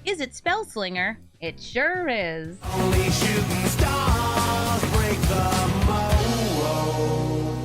Is it Spell Slinger? It sure is. Only shooting stars break the mold.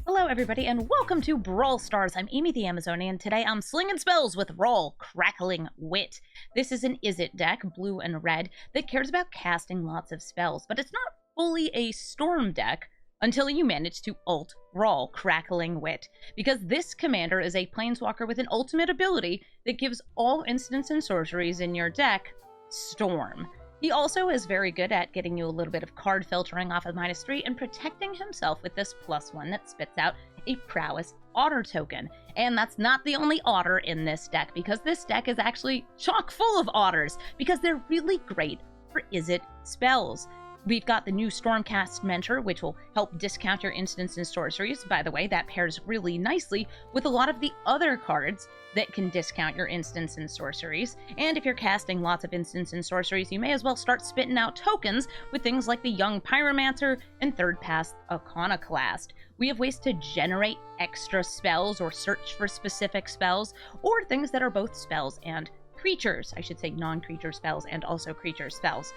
Hello everybody and welcome to Brawl Stars. I'm Amy the Amazonian. Today I'm slinging spells with Brawl, Crackling Wit. This is an Is It deck, blue and red, that cares about casting lots of spells, but it's not fully a Storm deck until you manage to ult Brawl, Crackling Wit, because this commander is a planeswalker with an ultimate ability that gives all instants and sorceries in your deck Storm. He also is very good at getting you a little bit of card filtering off of -3 and protecting himself with this +1 that spits out a Prowess Otter token. And that's not the only otter in this deck, because this deck is actually chock full of otters, because they're really great for Is It spells. We've got the new Stormcast Mentor, which will help discount your instants and sorceries. By the way, that pairs really nicely with a lot of the other cards that can discount your instants and sorceries. And if you're casting lots of instants and sorceries, you may as well start spitting out tokens with things like the Young Pyromancer and Third Pass Iconoclast. We have ways to generate extra spells or search for specific spells, or things that are both spells and creatures. I should say non-creature spells and also creature spells.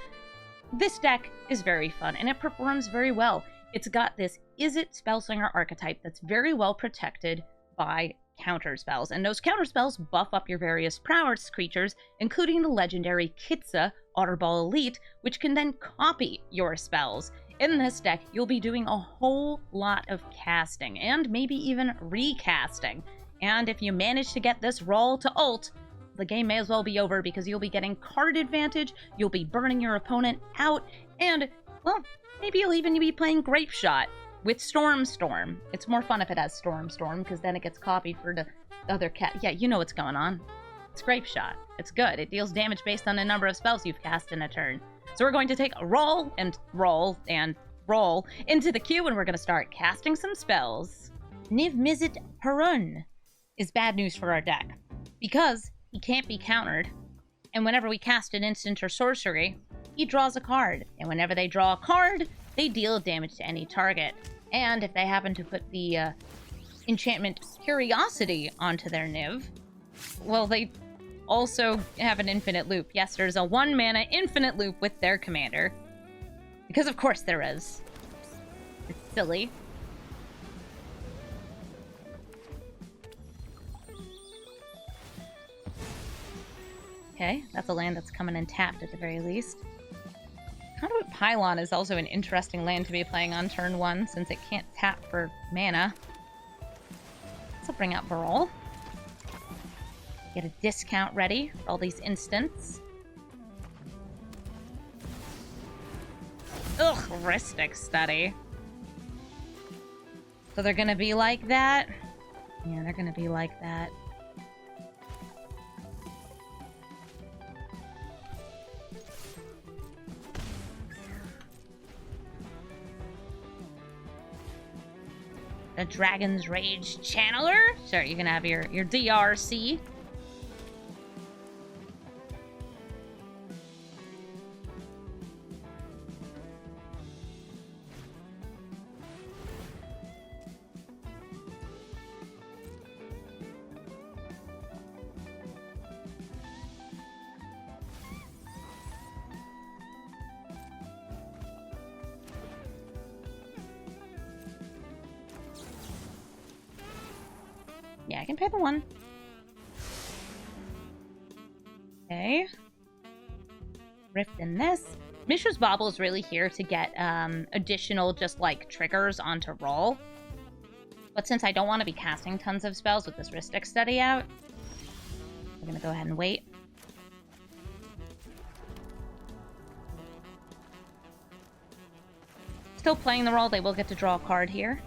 This deck is very fun, and it performs very well. It's got this Is It Spellslinger archetype that's very well protected by counter spells, and those counter spells buff up your various prowess creatures, including the legendary Kitsa Otterball Elite, which can then copy your spells. In this deck, you'll be doing a whole lot of casting, and maybe even recasting. And if you manage to get this roll to ult, the game may as well be over, because you'll be getting card advantage, you'll be burning your opponent out, and, well, maybe you'll even be playing Grape Shot with Storm. It's more fun if it has Storm, because then it gets copied for the other cat. Yeah, you know what's going on. It's Grape Shot. It's good. It deals damage based on the number of spells you've cast in a turn. So we're going to take a roll and roll into the queue, and we're going to start casting some spells. Niv Mizzet Harun is bad news for our deck, because he can't be countered, and whenever we cast an instant or sorcery, he draws a card, and whenever they draw a card, they deal damage to any target. And if they happen to put the enchantment Curiosity onto their Niv, well, they also have an infinite loop. Yes, there's a 1-mana infinite loop with their commander, because of course there is. It's silly. Okay, that's a land that's coming in tapped at the very least. Conduit Pylon is also an interesting land to be playing on turn 1, since it can't tap for mana. So bring out Brawl. Get a discount ready for all these instants. Ugh, Rhystic Study. So they're gonna be like that? Yeah, they're gonna be like that. The Dragon's Rage Channeler. Sure, you can have your DRC. Yeah, I can pay the 1. Okay. Rift in this. Mishra's Bauble is really here to get additional just like triggers onto roll. But since I don't want to be casting tons of spells with this Rhystic Study out, we're gonna go ahead and wait. Still playing the roll, they will get to draw a card here.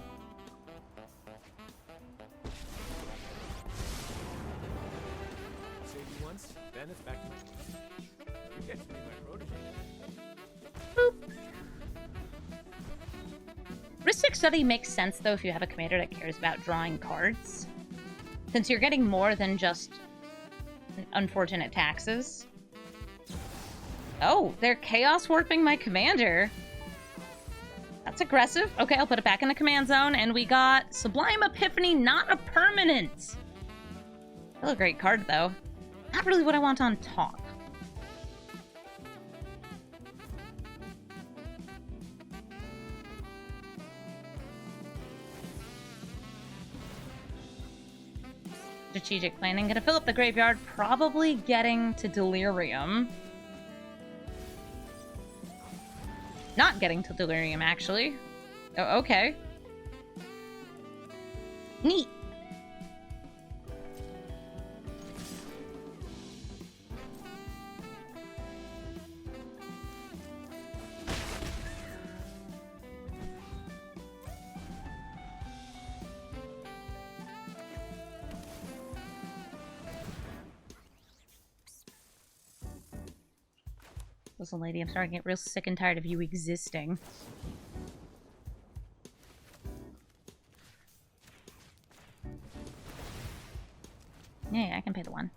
Rhystic Study makes sense, though, if you have a commander that cares about drawing cards, since you're getting more than just unfortunate taxes. Oh, they're Chaos Warping my commander. That's aggressive. Okay, I'll put it back in the command zone, and we got Sublime Epiphany, not a permanent. Still a great card, though. Not really what I want on top. Strategic planning. Gonna fill up the graveyard. Probably getting to Delirium. Not getting to Delirium, actually. Oh, okay. Neat. Listen, lady, I'm starting to get real sick and tired of you existing. Yeah, I can pay the one.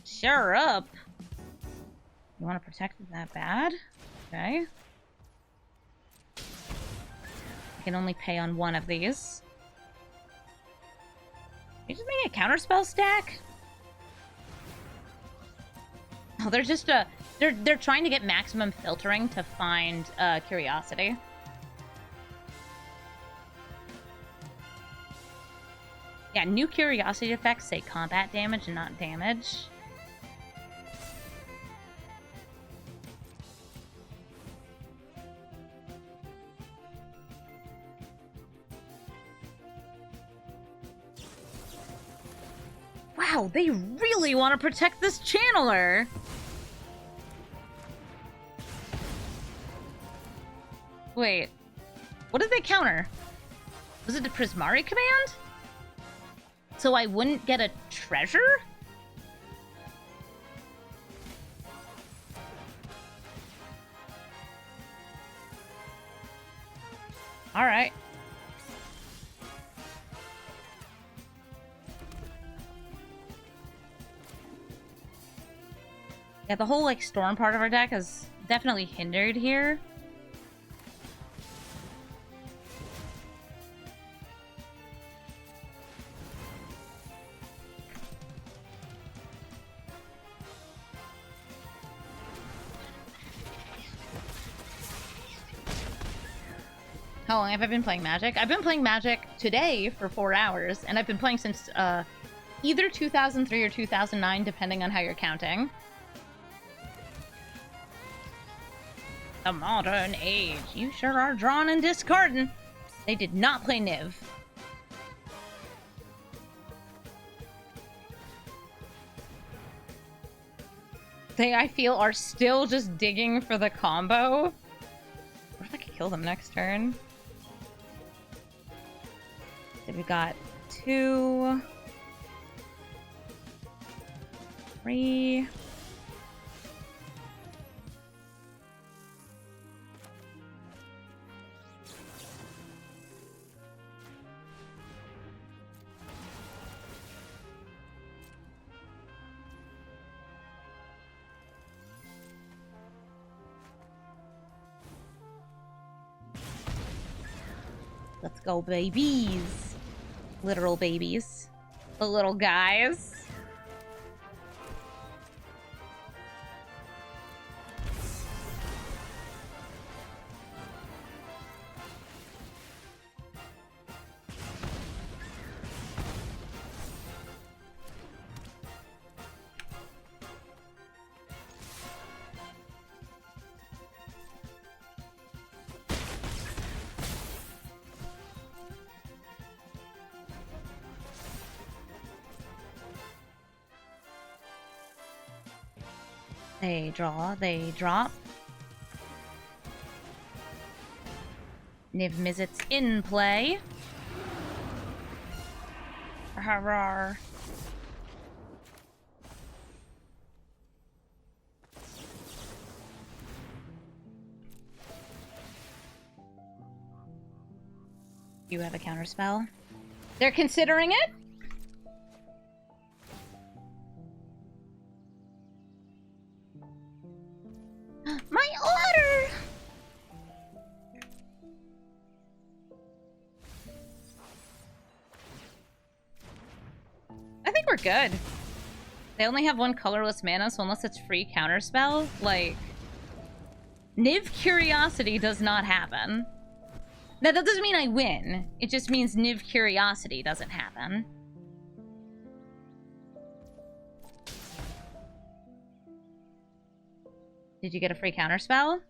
Sure up. You want to protect it that bad? Okay. I can only pay on one of these. You just make a counterspell stack? Oh, they're just they're trying to get maximum filtering to find curiosity. Yeah, new curiosity effects say combat damage and not damage. Wow, they really want to protect this channeler. Wait, what did they counter? Was it the Prismari command? So I wouldn't get a treasure? Alright. Yeah, the whole, like, storm part of our deck is definitely hindered here. How long have I been playing Magic? I've been playing Magic today for 4 hours, and I've been playing since either 2003 or 2009, depending on how you're counting. The modern age. You sure are drawing and discarding. They did not play Niv. They, I feel, are still just digging for the combo. What if I could kill them next turn? So we've got 2, 3. Let's go, babies. Literal babies. The little guys. They draw, they drop. Niv Mizzet's in play. Hurrah. You have a counterspell? They're considering it? My order! are good. They only have one colorless mana, so unless it's free counterspell, like... Niv Curiosity does not happen. Now, that doesn't mean I win. It just means Niv Curiosity doesn't happen. Did you get a free counterspell?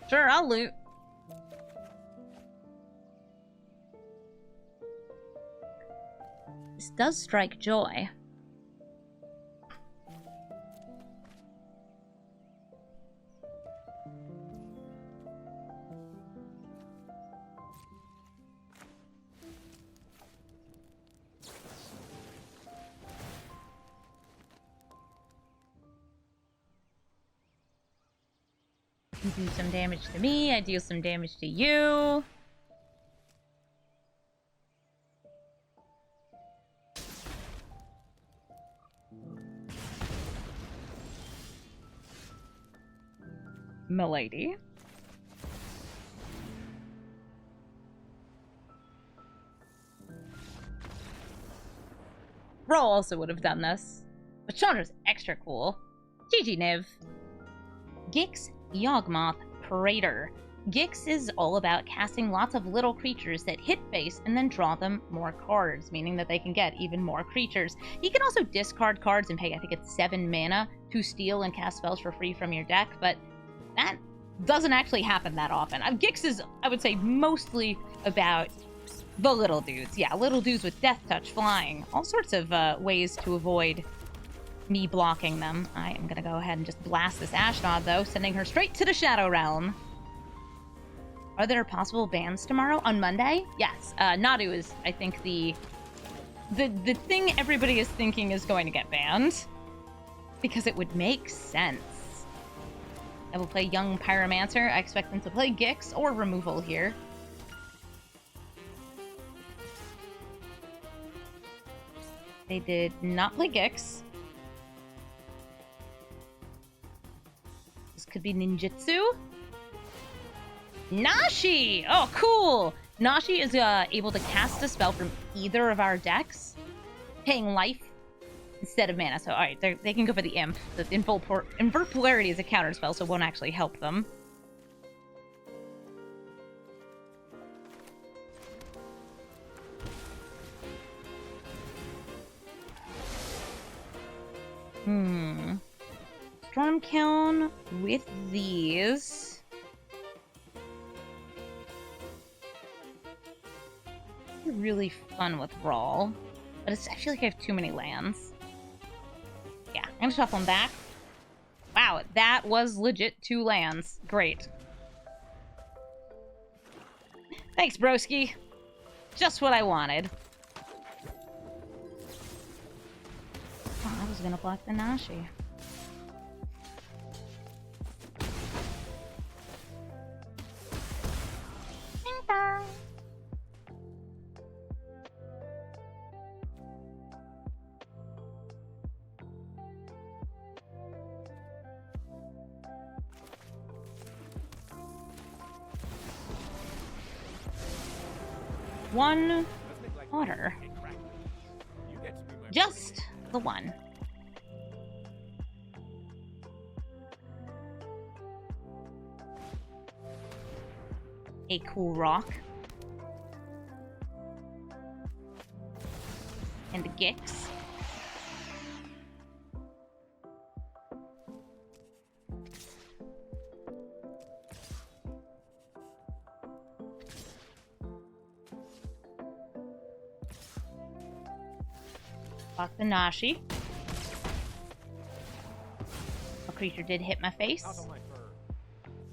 Sure, I'll loot. This does strike joy. You do some damage to me, I deal some damage to you. Milady. Brawl also would have done this, but Chandra's extra cool. GG Niv. Gix Yawgmoth Praetor. Gix is all about casting lots of little creatures that hit face and then draw them more cards, meaning that they can get even more creatures. You can also discard cards and pay, I think it's 7 mana to steal and cast spells for free from your deck, but that doesn't actually happen that often. Gix is, I would say, mostly about the little dudes. Yeah, little dudes with Death Touch, flying, all sorts of ways to avoid me blocking them. I am gonna go ahead and just blast this Ashnod, though, sending her straight to the Shadow Realm. Are there possible bans tomorrow? On Monday? Yes. Nadu is, I think, the thing everybody is thinking is going to get banned. Because it would make sense. I will play Young Pyromancer. I expect them to play Gix or Removal here. They did not play Gix. This could be ninjutsu. Nashi! Oh, cool! Nashi is able to cast a spell from either of our decks, paying life instead of mana. So, alright, they can go for the Imp. The Invert Polarity is a counter spell, so it won't actually help them. Stormciln with these. Really fun with Brawl, but I feel like I have too many lands. Yeah, I'm gonna shuffle them back. Wow, that was legit 2 lands. Great. Thanks, broski. Just what I wanted. Oh, I was gonna block the Nashi. Ding dong. One otter. Just the one. A cool rock. And the Gix. Block the Nashi. A creature did hit my face.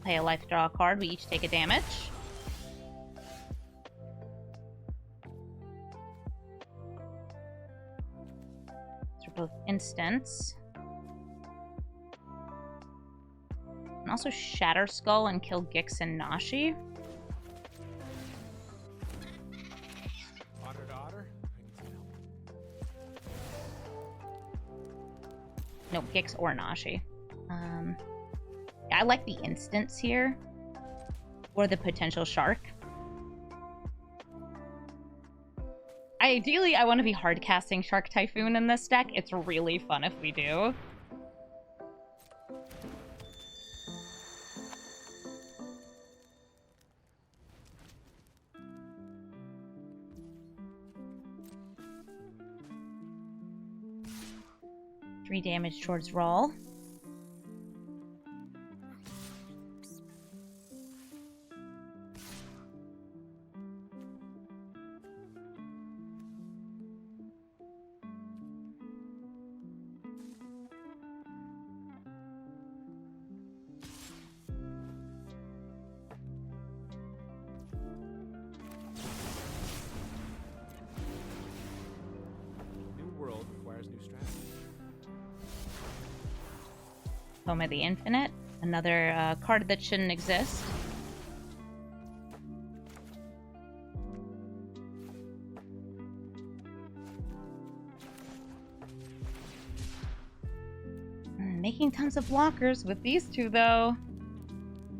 Pay a life to draw a card. We each take a damage. These are both instants. And also Shatter Skull and kill Gix and Nashi. No, Gix or Nashi. Yeah, I like the instants here. Or the potential shark. Ideally, I want to be hard casting Shark Typhoon in this deck. It's really fun if we do. Three damage towards Brawl. Home of the Infinite. Another card that shouldn't exist. Making tons of blockers with these two, though.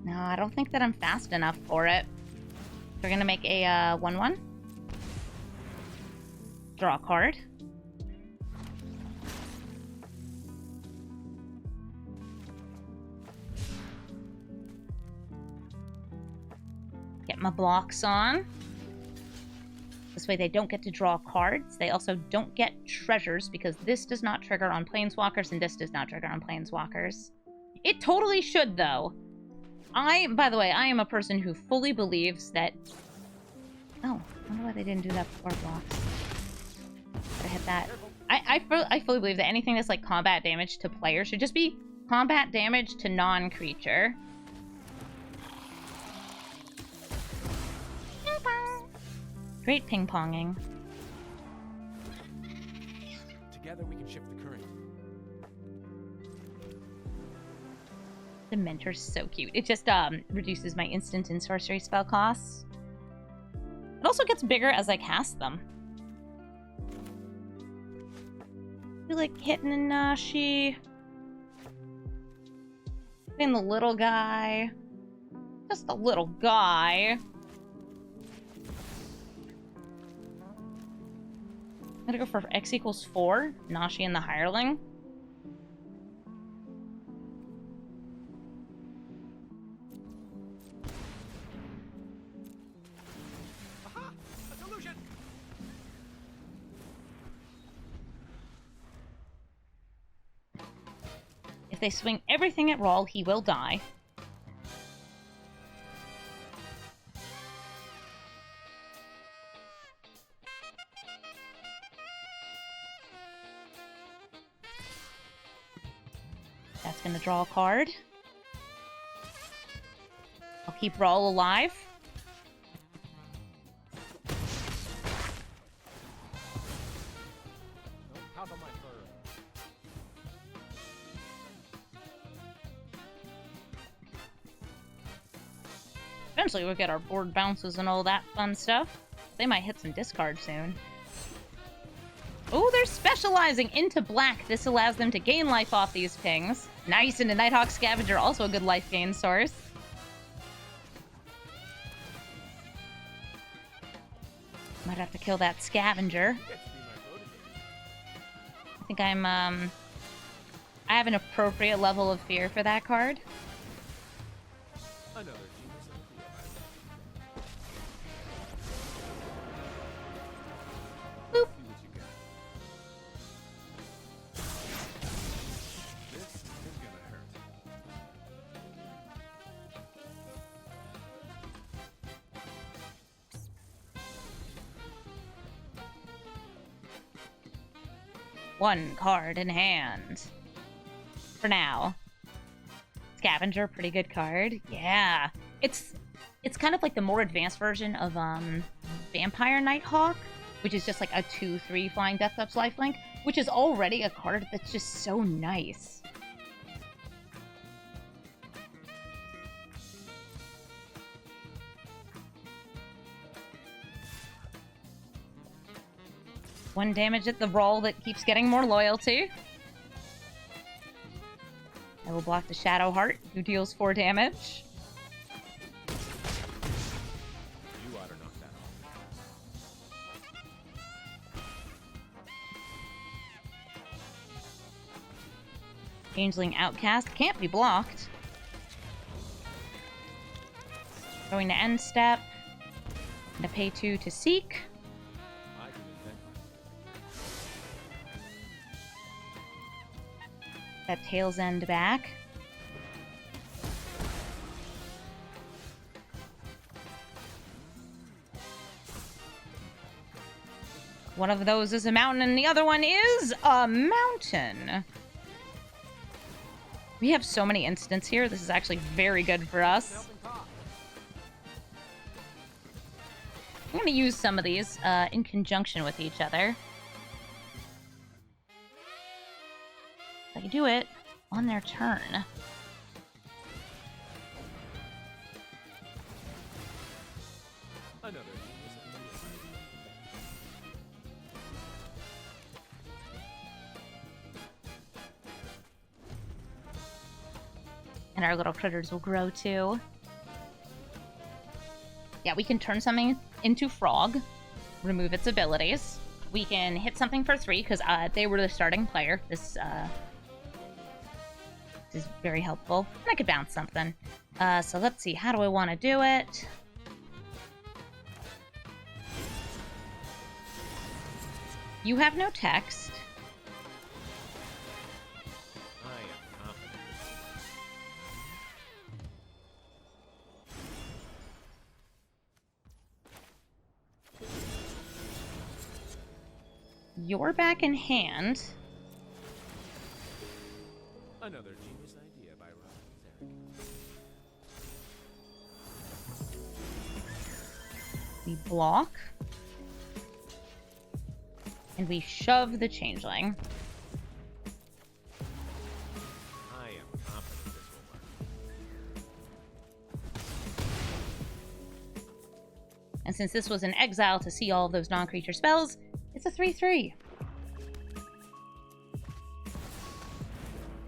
No, I don't think that I'm fast enough for it. We're gonna make a 1/1. Draw a card. Get my blocks on. This way they don't get to draw cards. They also don't get treasures because this does not trigger on planeswalkers and this does not trigger on planeswalkers. It totally should, though. By the way, I am a person who fully believes that... Oh, I wonder why they didn't do that before blocks. Gotta hit that. I fully believe that anything that's like combat damage to player should just be combat damage to non-creature. Great ping-ponging. Together we can shift the current. The Mentor's so cute. It just reduces my instant and sorcery spell costs. It also gets bigger as I cast them. I feel like hitting a Nashi. Hitting the little guy. Just a little guy. I'm gonna go for X equals 4. Nashi and the Hireling. Aha! A solution! If they swing everything at Brawl, he will die. That's gonna draw a card. I'll keep Brawl alive. Count on my fur. Eventually we'll get our board bounces and all that fun stuff. They might hit some discard soon. Oh, they're specializing into black. This allows them to gain life off these pings. Nice, and a Nighthawk Scavenger, also a good life gain source. Might have to kill that Scavenger. I think I have an appropriate level of fear for that card. Another genius in the field. Boop. See what you got. This is gonna hurt. One card in hand. For now. Scavenger, pretty good card. Yeah. It's kind of like the more advanced version of Vampire Nighthawk, which is just like a 2/3 flying Death Touch lifelink, which is already a card that's just so nice. One damage at the Brawl that keeps getting more loyalty. I will block the Shadow Heart, who deals 4 damage. You ought to knock that Changeling Outcast can't be blocked. Going to end step. Gonna pay 2 to seek. I can invent That tail's end back. One of those is a mountain and the other one is a mountain. We have so many instants here. This is actually very good for us. helping top. I'm going to use some of these in conjunction with each other. I can do it on their turn. Another genius idea. And our little critters will grow too. Yeah, we can turn something into frog, remove its abilities. We can hit something for 3 because they were the starting player. This is very helpful. And I could bounce something. So let's see. How do I want to do it? You have no text. I am confident. You're back in hand. Another genius idea by Ryan Zarek. We block. And we shove the changeling. I am confident this will work. And since this was an exile to see all of those non-creature spells, it's a 3/3.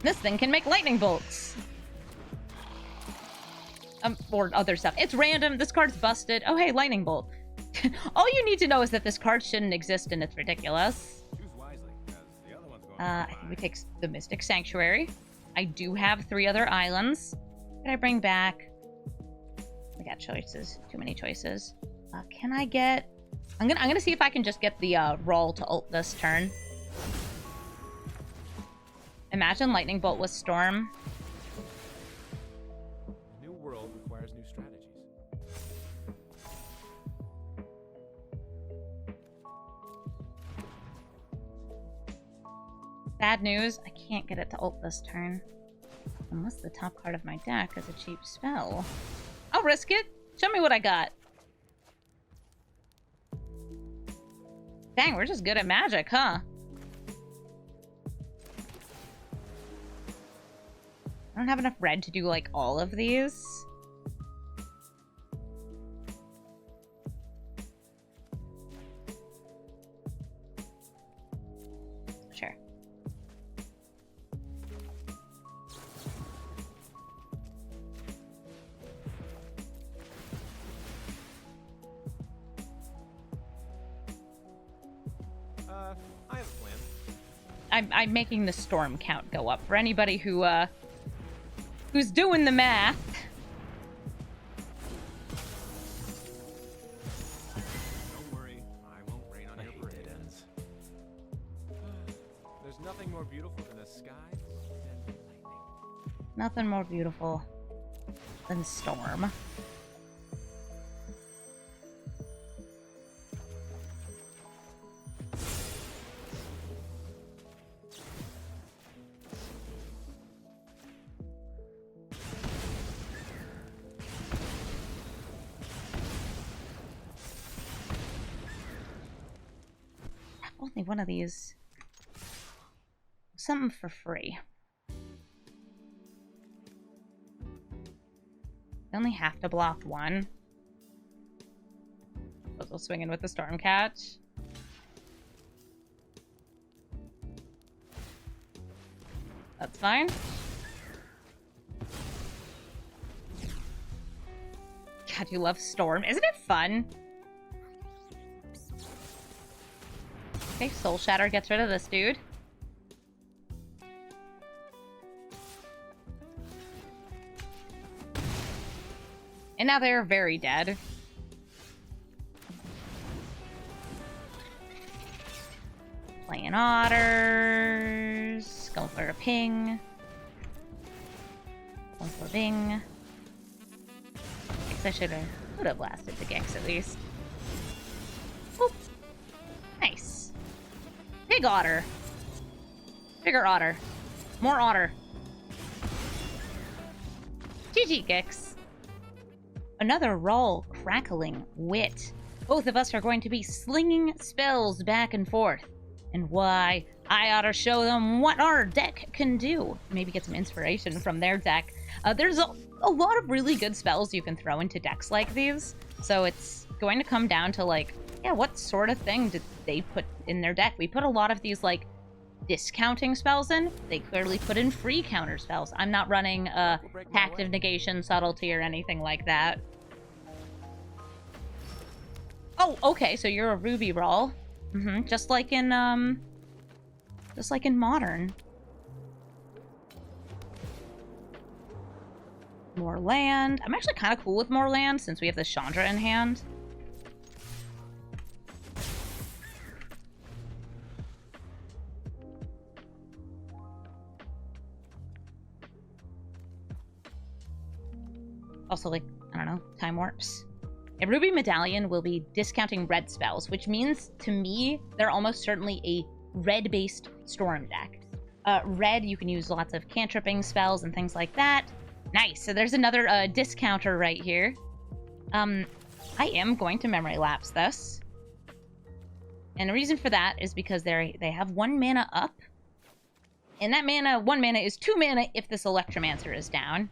This thing can make lightning bolts. Or other stuff. It's random. This card's busted. Oh, hey, lightning bolt. All you need to know is that this card shouldn't exist and it's ridiculous. Choose wisely, because the other one's going I think we take the Mystic Sanctuary. I do have 3 other islands. What can I bring back? We got choices. Too many choices. Can I get... I'm gonna see if I can just get the Brawl to ult this turn. Imagine Lightning Bolt with Storm. A new world requires new strategies. Bad news, I can't get it to ult this turn. Unless the top card of my deck is a cheap spell. I'll risk it. Show me what I got. Dang, we're just good at magic, huh? I don't have enough red to do, like, all of these. Sure. I have a plan. I'm making the storm count go up for anybody who's doing the math. Don't worry, I won't rain on your parade. There's nothing more beautiful than a sky than lightning. Nothing more beautiful than storm. Only one of these. Something for free. I only have to block one. We'll swing in with the storm catch. That's fine. God, you love storm. Isn't it fun? Okay, Soul Shatter gets rid of this dude. And now they're very dead. Playing otters. Going for a ping. Going for a bing. Guess I should have blasted the Gex at least. Oop. Nice. Big otter. Bigger otter. More otter. GG, Gex. Another roll. Crackling wit. Both of us are going to be slinging spells back and forth. And why? I ought to show them what our deck can do. Maybe get some inspiration from their deck. There's a lot of really good spells you can throw into decks like these. So it's going to come down to, like, yeah, what sort of thing did they put in their deck? We put a lot of these, like, discounting spells in. They clearly put in free counter spells. I'm not running active negation, subtlety, or anything like that. Oh, okay, so you're a Ruby Brawl. Just like in Modern. More land. I'm actually kind of cool with more land since we have the Chandra in hand. Also, like, I don't know, time warps. A Ruby Medallion will be discounting red spells, which means, to me, they're almost certainly a red-based Storm deck. Red, you can use lots of cantripping spells and things like that. Nice, so there's another discounter right here. I am going to memory lapse this. And the reason for that is because they have 1 mana up. And that mana, 1 mana, is 2 mana if this Electromancer is down.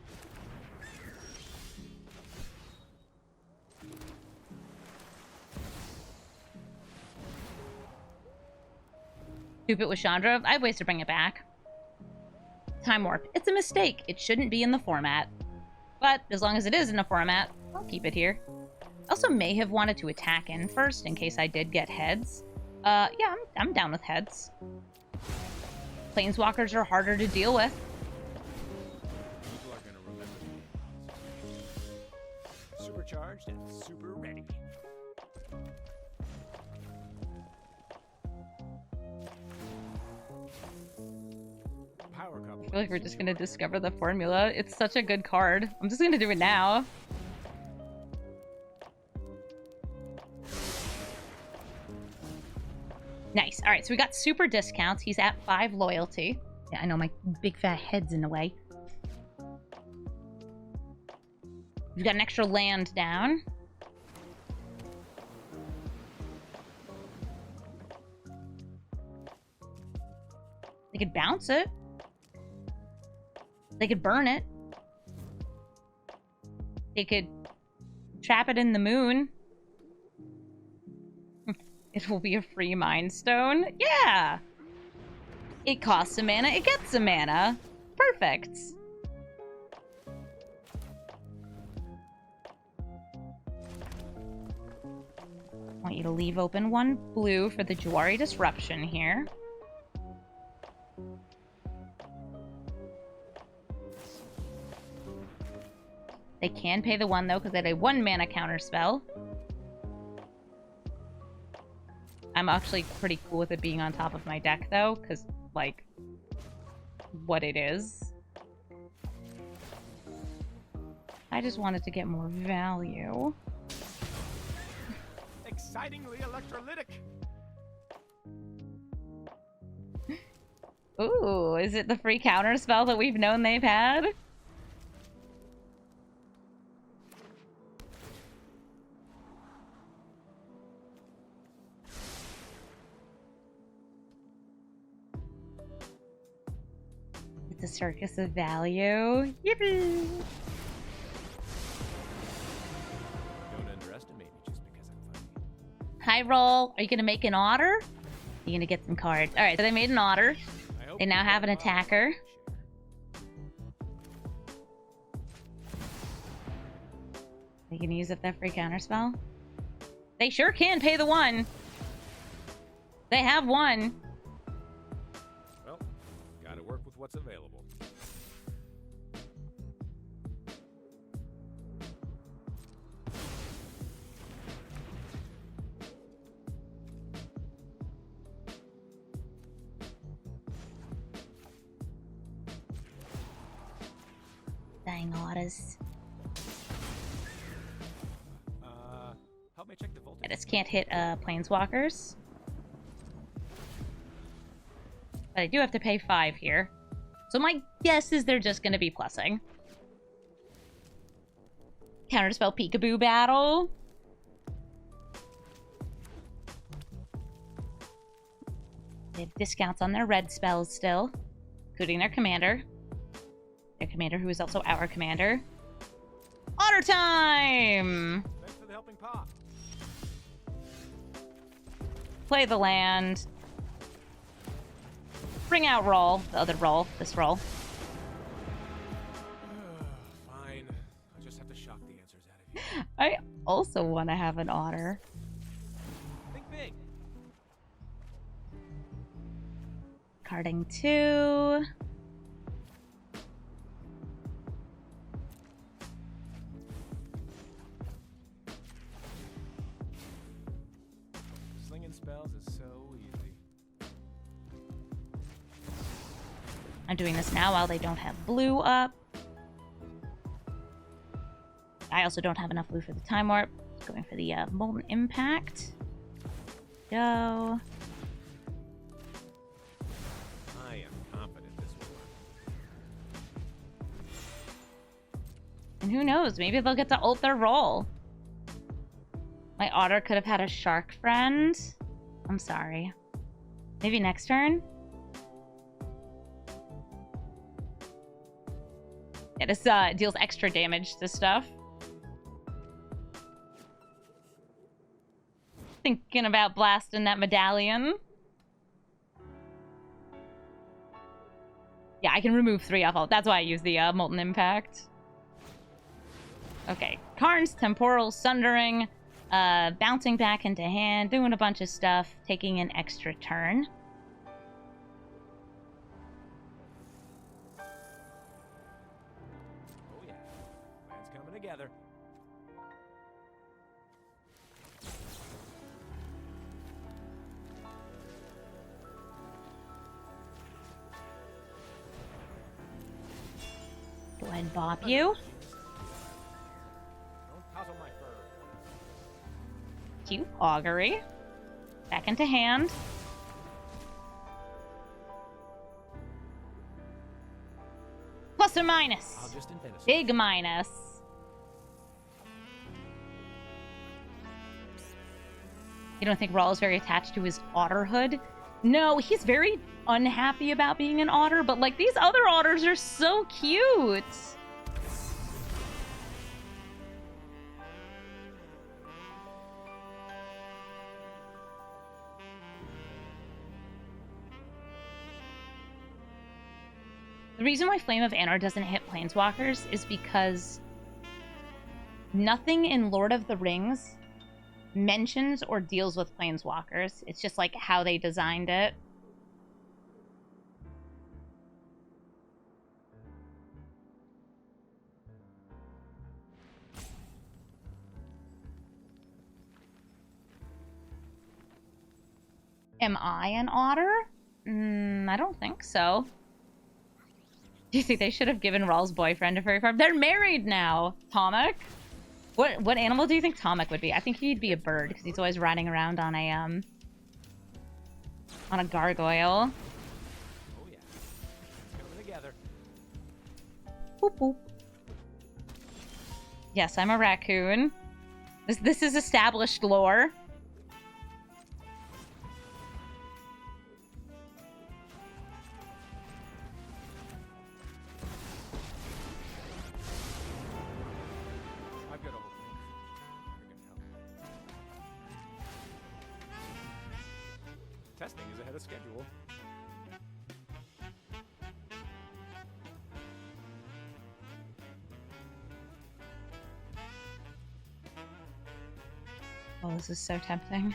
Coop it with Chandra. I have ways to bring it back. Time warp. It's a mistake. It shouldn't be in the format. But as long as it is in the format, I'll keep it here. I also may have wanted to attack in first in case I did get heads. Yeah, I'm down with heads. Planeswalkers are harder to deal with. People are gonna remember me. Supercharged and super ready. Power couple. I feel like we're just gonna discover the formula. It's such a good card. I'm just gonna do it now. Nice. All right, so we got super discounts. He's at 5 loyalty. Yeah, I know my big fat head's in the way. We've got an extra land down. They could bounce it. They could burn it. They could trap it in the moon. It will be a free Mind Stone. Yeah! It costs a mana, it gets a mana. Perfect. I want you to leave open 1 blue for the Jawari Disruption here. They can pay the 1 though, because they had a 1 mana counter spell. I'm actually pretty cool with it being on top of my deck though, because, like, what it is. I just wanted to get more value. Excitingly electrolytic. Ooh, is it the free counter spell that we've known they've had? It's a circus of value. Yippee! Don't underestimate me just because I'm funny. High roll. Are you gonna make an otter? You're gonna get some cards. Alright, so they made an otter. I hope They now you have an got a lot of attacker. share. They can use up that free counter spell. They sure can pay the 1. They have 1. Well, gotta work with what's available. Dang orders. Help me check the voltage. I just can't hit planeswalkers. But I do have to pay 5 here. So my guess is they're just gonna be plussing. Counterspell Peekaboo battle. They have discounts on their red spells still, including their commander. Their commander, who is also our commander. Otter time! Thanks for the helping paw. Play the land. Bring out roll. The other roll. This roll. Fine. I just have to shock the answers out of you. I also want to have an otter. Think big. Carding 2. Slinging spells is so easy. I'm doing this now while they don't have blue up. I also don't have enough blue for the Time Warp. Going for the Molten Impact. Go. I am confident this will work. And who knows? Maybe they'll get to ult their roll. My otter could have had a shark friend. I'm sorry. Maybe next turn? Yeah, this deals extra damage to stuff. Thinking about blasting that medallion. Yeah, I can remove 3 off all. That's why I use the Molten Impact. Okay, Karn's Temporal Sundering, bouncing back into hand, doing a bunch of stuff, taking an extra turn. Oh yeah. Plan's coming together. Go ahead and bop you. Don't puzzle my fur. Cute augury. Back into hand. Plus or minus? I'll just invent a Big minus. You don't think Brawl is very attached to his otterhood? No, he's very unhappy about being an otter, but like these other otters are so cute. The reason why Flame of Anor doesn't hit Planeswalkers is because nothing in Lord of the Rings mentions or deals with Planeswalkers. It's just like how they designed it. Am I an otter? I don't think so. Do you think they should have given Rawl's boyfriend a furry farm? They're married now, Tomek. What animal do you think Tomek would be? I think he'd be a bird because he's always riding around on a gargoyle. Oh yeah. It's coming together. Boop boop. Yes, I'm a raccoon. This is established lore. I've got a whole thing. I can help. Testing is ahead of schedule. Oh, this is so tempting.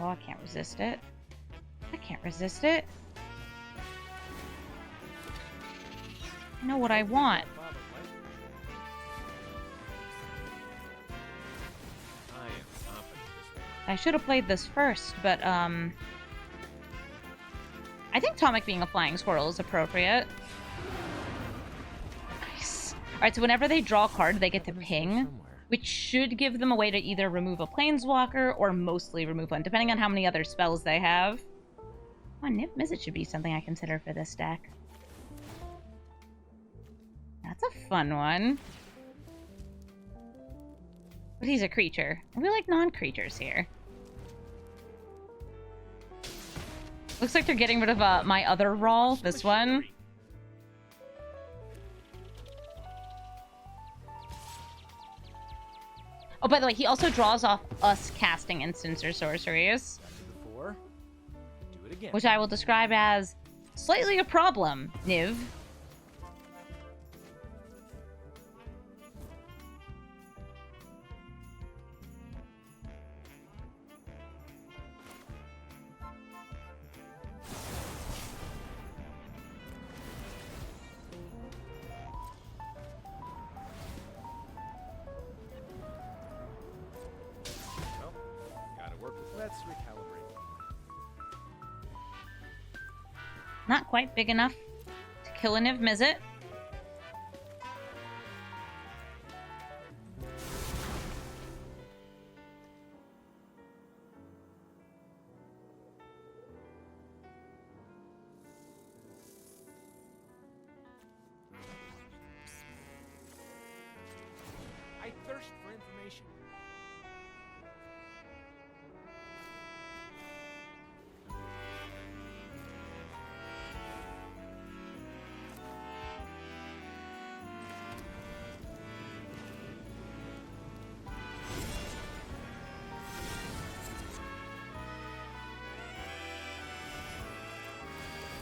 Oh, I can't resist it. I can't resist it. I know what I want. I am confident this will work. I should have played this first, but, I think Tomek being a flying squirrel is appropriate. Alright, so whenever they draw a card, they get to Evidence here ping, somewhere. which should give them a way to either remove a planeswalker or mostly remove one, depending on how many other spells they have. Oh, Niv Mizzet should be something I consider for this deck. That's a fun one. But he's a creature. And we like non-creatures here. Looks like they're getting rid of my other Brawl, this one. Oh, by the way, he also draws off us casting instants or sorceries, Got it before. Do it again. which I will describe as slightly a problem, Niv. Well, gotta work with. Let's recalibrate. Not quite big enough to kill a Niv Mizzet. I thirst for information.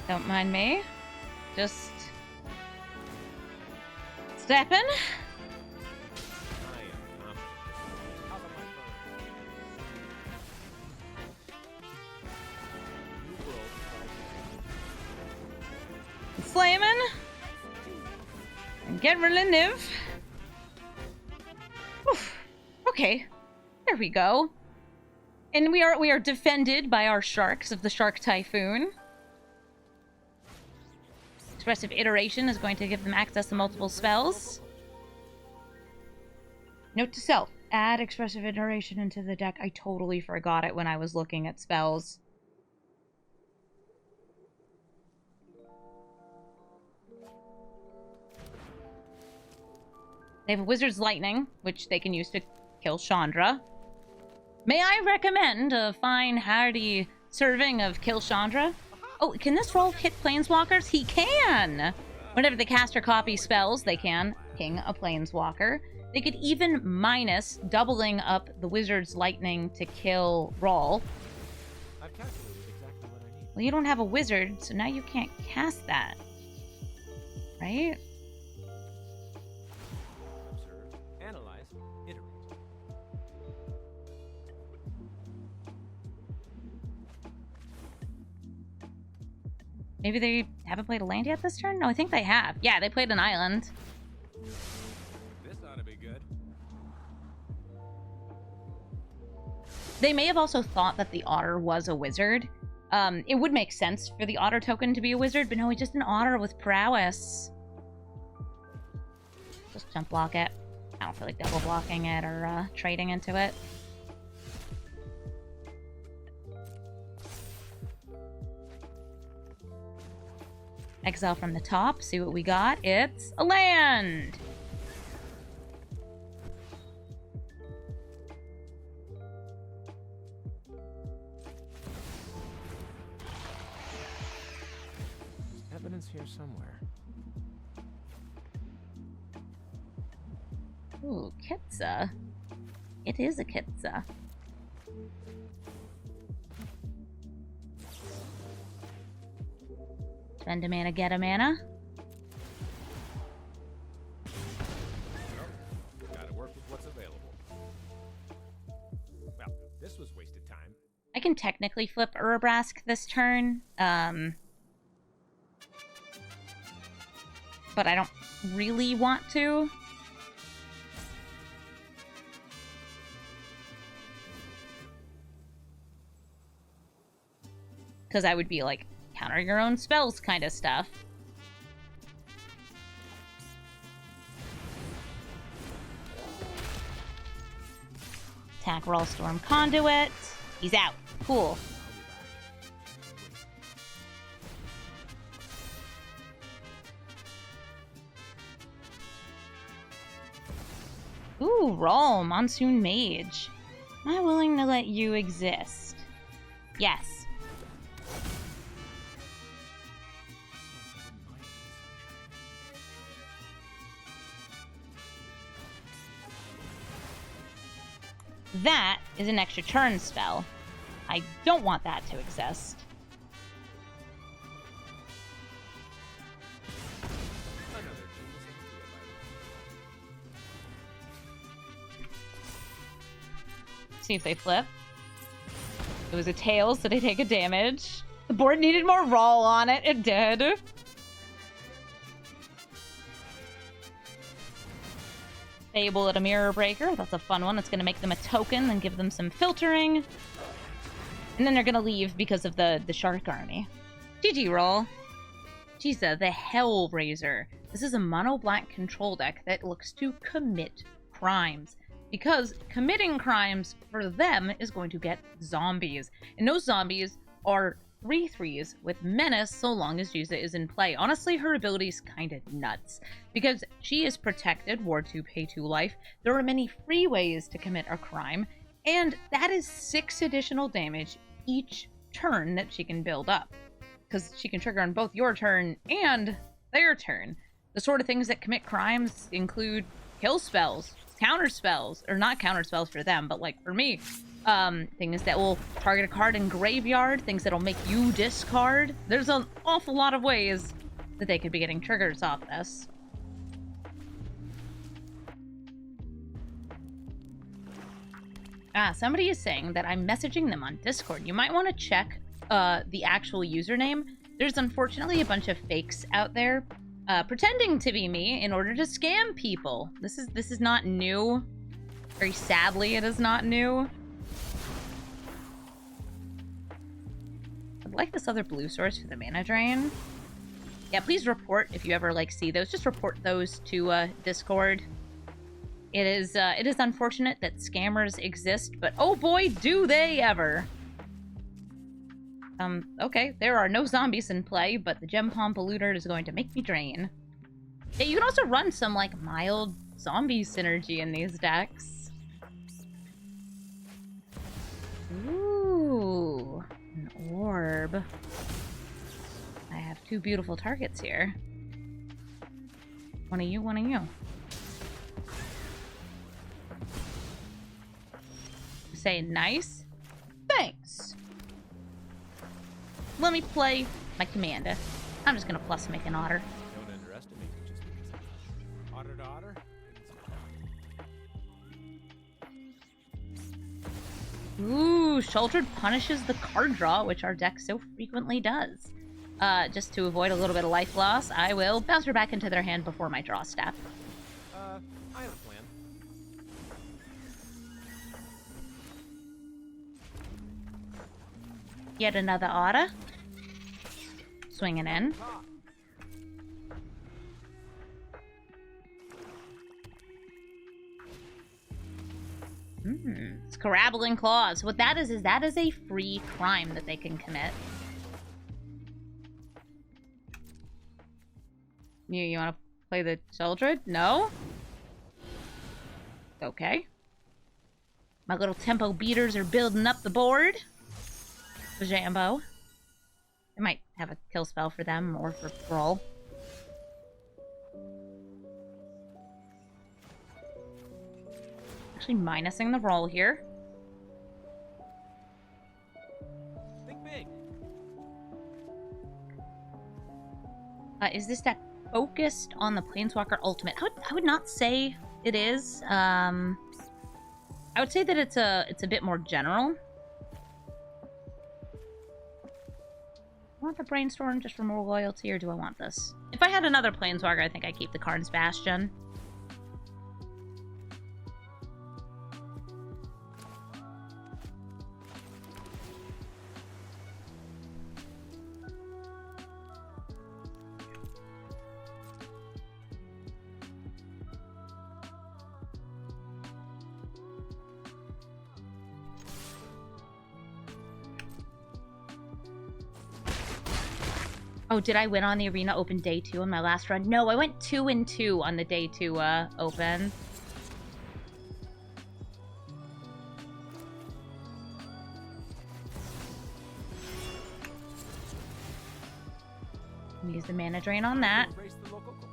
Don't mind me. Just stepping. I am confident. How about my phone? New world. Slamming. And get rid of Niv. Oof. Okay. There we go. And we are defended by our sharks of the Shark Typhoon. Expressive Iteration is going to give them access to multiple spells. Note to self, add Expressive Iteration into the deck. I totally forgot it when I was looking at spells. They have a Wizard's Lightning, which they can use to kill Chandra. May I recommend a fine hearty serving of Kill Chandra? Oh, can this roll hit Planeswalkers? He can! Whenever the caster copies spells, they can ping a Planeswalker. They could even minus doubling up the Wizard's Lightning to kill Brawl. I've calculated exactly what I need. Well, you don't have a wizard, so now you can't cast that. Right? Observe, analyze, iterate. Maybe they haven't played a land yet this turn? No, I think they have. Yeah, they played an island. This ought to be good. They may have also thought that the otter was a wizard. It would make sense for the otter token to be a wizard, but no, he's just an otter with prowess. Just jump block it. I don't feel like double blocking it or trading into it. Exile from the top, see what we got. It's a land! Evidence here somewhere. Ooh, Kitza. It is a Kitza. Spend a mana, get a mana. Well, gotta work with what's available. Well, this was wasted time. I can technically flip Urabrask this turn, but I don't really want to. Because I would be like, counter your own spells kind of stuff. Attack Raw Storm Conduit. He's out. Cool. Ooh, Raw Monsoon Mage. Am I willing to let you exist? Yes. That is an extra turn spell. I don't want that to exist. See if they flip. It was a tail, so they take a damage. The board needed more Raw on it. It did. Fable at a Mirror Breaker. That's a fun one. It's going to make them a token and give them some filtering. And then they're going to leave because of the Shark Army. GG roll. Jisa, the Hellraiser. This is a mono-black control deck that looks to commit crimes. Because committing crimes for them is going to get zombies. And those zombies are 3/3s with menace so long as Jisa is in play. Honestly, her ability is kind of nuts. Because she is protected, Ward 2, Pay 2 life. There are many free ways to commit a crime. And that is 6 additional damage each turn that she can build up. Because she can trigger on both your turn and their turn. The sort of things that commit crimes include kill spells, counter spells, or not counter spells for them, but like for me, things that will target a card in graveyard, things that'll make you discard. There's an awful lot of ways that they could be getting triggers off this. Somebody is saying that I'm messaging them on Discord. You might want to check the actual username. There's unfortunately a bunch of fakes out there pretending to be me in order to scam people. This is not new. Very sadly, it is not new. I'd like this other blue source for the mana drain. Yeah, please report if you ever like see those. Just report those to Discord. It is unfortunate that scammers exist, but oh boy, do they ever. Okay, there are no zombies in play, but the Gem Palm Polluter is going to make me drain. Yeah, you can also run some, like, mild zombie synergy in these decks. Ooh, an orb. I have 2 beautiful targets here. One of you, one of you. Say nice? Thanks. Let me play my commander. I'm just gonna plus make an otter. Don't underestimate it just because otter to otter. Ooh, Sheltered punishes the card draw, which our deck so frequently does. Just to avoid a little bit of life loss, I will bounce her back into their hand before my draw step. I have a plan. Yet another otter. Swinging in. It's Crackling Claws. What that is that is a free crime that they can commit. You want to play the Sheldred? No? Okay. My little tempo beaters are building up the board. Jambo. I might have a kill spell for them or for Brawl. Actually minusing the roll here. Think big. Is this deck focused on the Planeswalker Ultimate? I would not say it is. I would say that it's a bit more general. I want the Brainstorm just for more loyalty, or do I want this? If I had another Planeswalker, I think I'd keep the Karn's Bastion. Oh, did I win on the Arena Open Day 2 in my last run? No, I went 2-2 on the Day 2 Open. Use the mana drain on that. Embrace the local culture.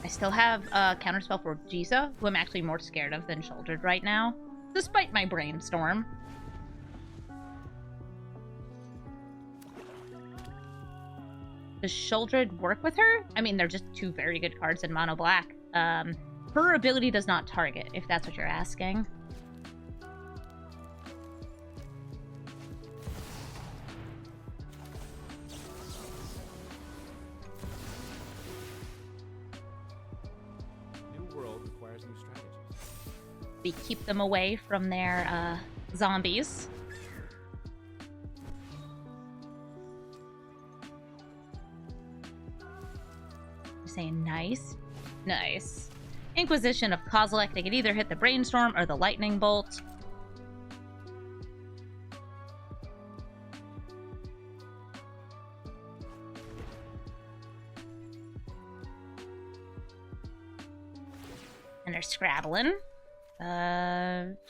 I still have a counterspell for Jiza, who I'm actually more scared of than Shouldered right now, despite my brainstorm. Does Shouldered work with her? I mean, they're just two very good cards in mono black. Her ability does not target, if that's what you're asking. New world requires new strategies. We keep them away from their zombies. Saying nice. Nice. Inquisition of Kozilek. They could either hit the Brainstorm or the Lightning Bolt. And they're scrabbling.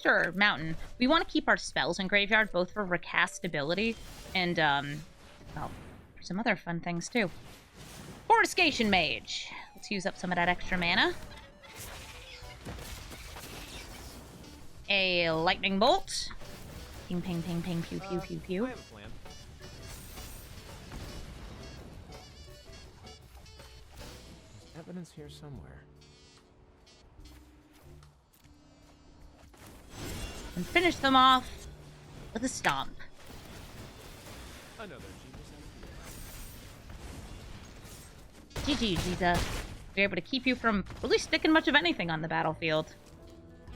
Sure, Mountain. We want to keep our spells in Graveyard, both for recastability and, well, for some other fun things, too. Fortification Mage. Let's use up some of that extra mana. A Lightning Bolt. Ping, ping, ping, ping, pew, pew, pew, pew. I have a plan. There's evidence here somewhere. And finish them off with a Stomp. Another genius GG, idea. Jiza. We're able to keep you from really sticking much of anything on the battlefield.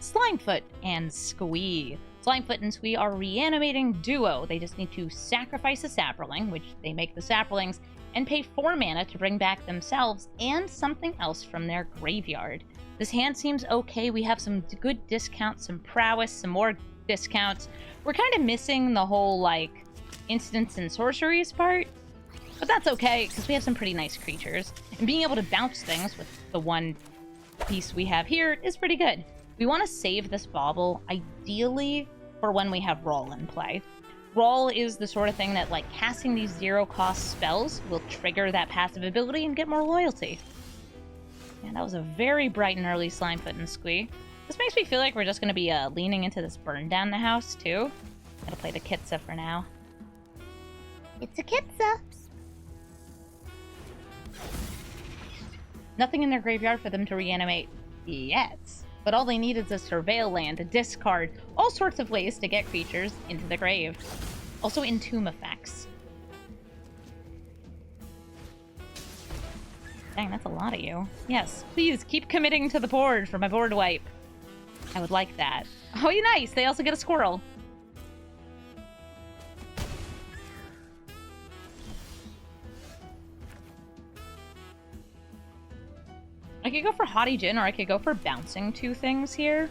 Slimefoot and Squee. Slimefoot and Squee are a reanimating duo. They just need to sacrifice a Saproling, which they make the Saprolings, and pay 4 mana to bring back themselves and something else from their graveyard. This hand seems okay. We have some good discounts, some prowess, some more discounts. We're kind of missing the whole, like, instants and sorceries part. But that's okay, because we have some pretty nice creatures. And being able to bounce things with the one piece we have here is pretty good. We want to save this bauble, ideally, for when we have Brawl in play. Brawl is the sort of thing that, like, casting these zero-cost spells will trigger that passive ability and get more loyalty. Yeah, that was a very bright and early Slimefoot and Squee. This makes me feel like we're just going to be leaning into this burn down the house, too. Gotta play the Kitsa for now. It's a Kitsa! Nothing in their graveyard for them to reanimate yet. But all they need is a Surveil land, a discard, all sorts of ways to get creatures into the grave. Also Entomb effects. Dang, that's a lot of you. Yes, please keep committing to the board for my board wipe. I would like that. Oh, nice! They also get a squirrel. I could go for Haughty Djinn, or I could go for bouncing 2 things here.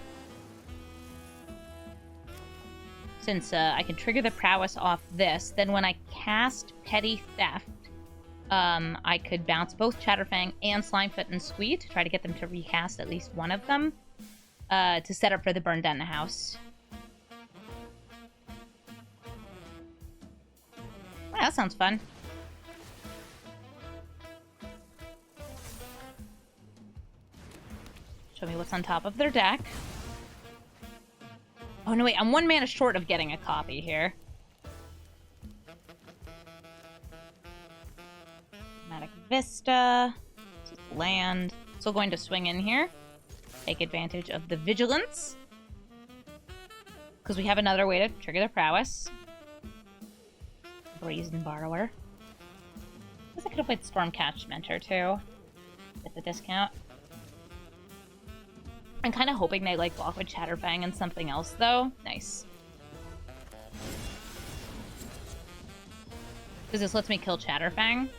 Since I can trigger the prowess off this, then when I cast Petty Theft, I could bounce both Chatterfang and Slimefoot and Squee to try to get them to recast at least one of them to set up for the burn down the house. Wow, that sounds fun. Show me what's on top of their deck. Oh, no, wait. I'm 1 mana short of getting a copy here. Dramatic Vista. Land. Still going to swing in here. Take advantage of the Vigilance. Because we have another way to trigger the prowess. Brazen Borrower. I guess I could have played Stormcatch Mentor, too. Get the discount. I'm kind of hoping they, like, block with Chatterfang and something else, though. Nice. Because this lets me kill Chatterfang.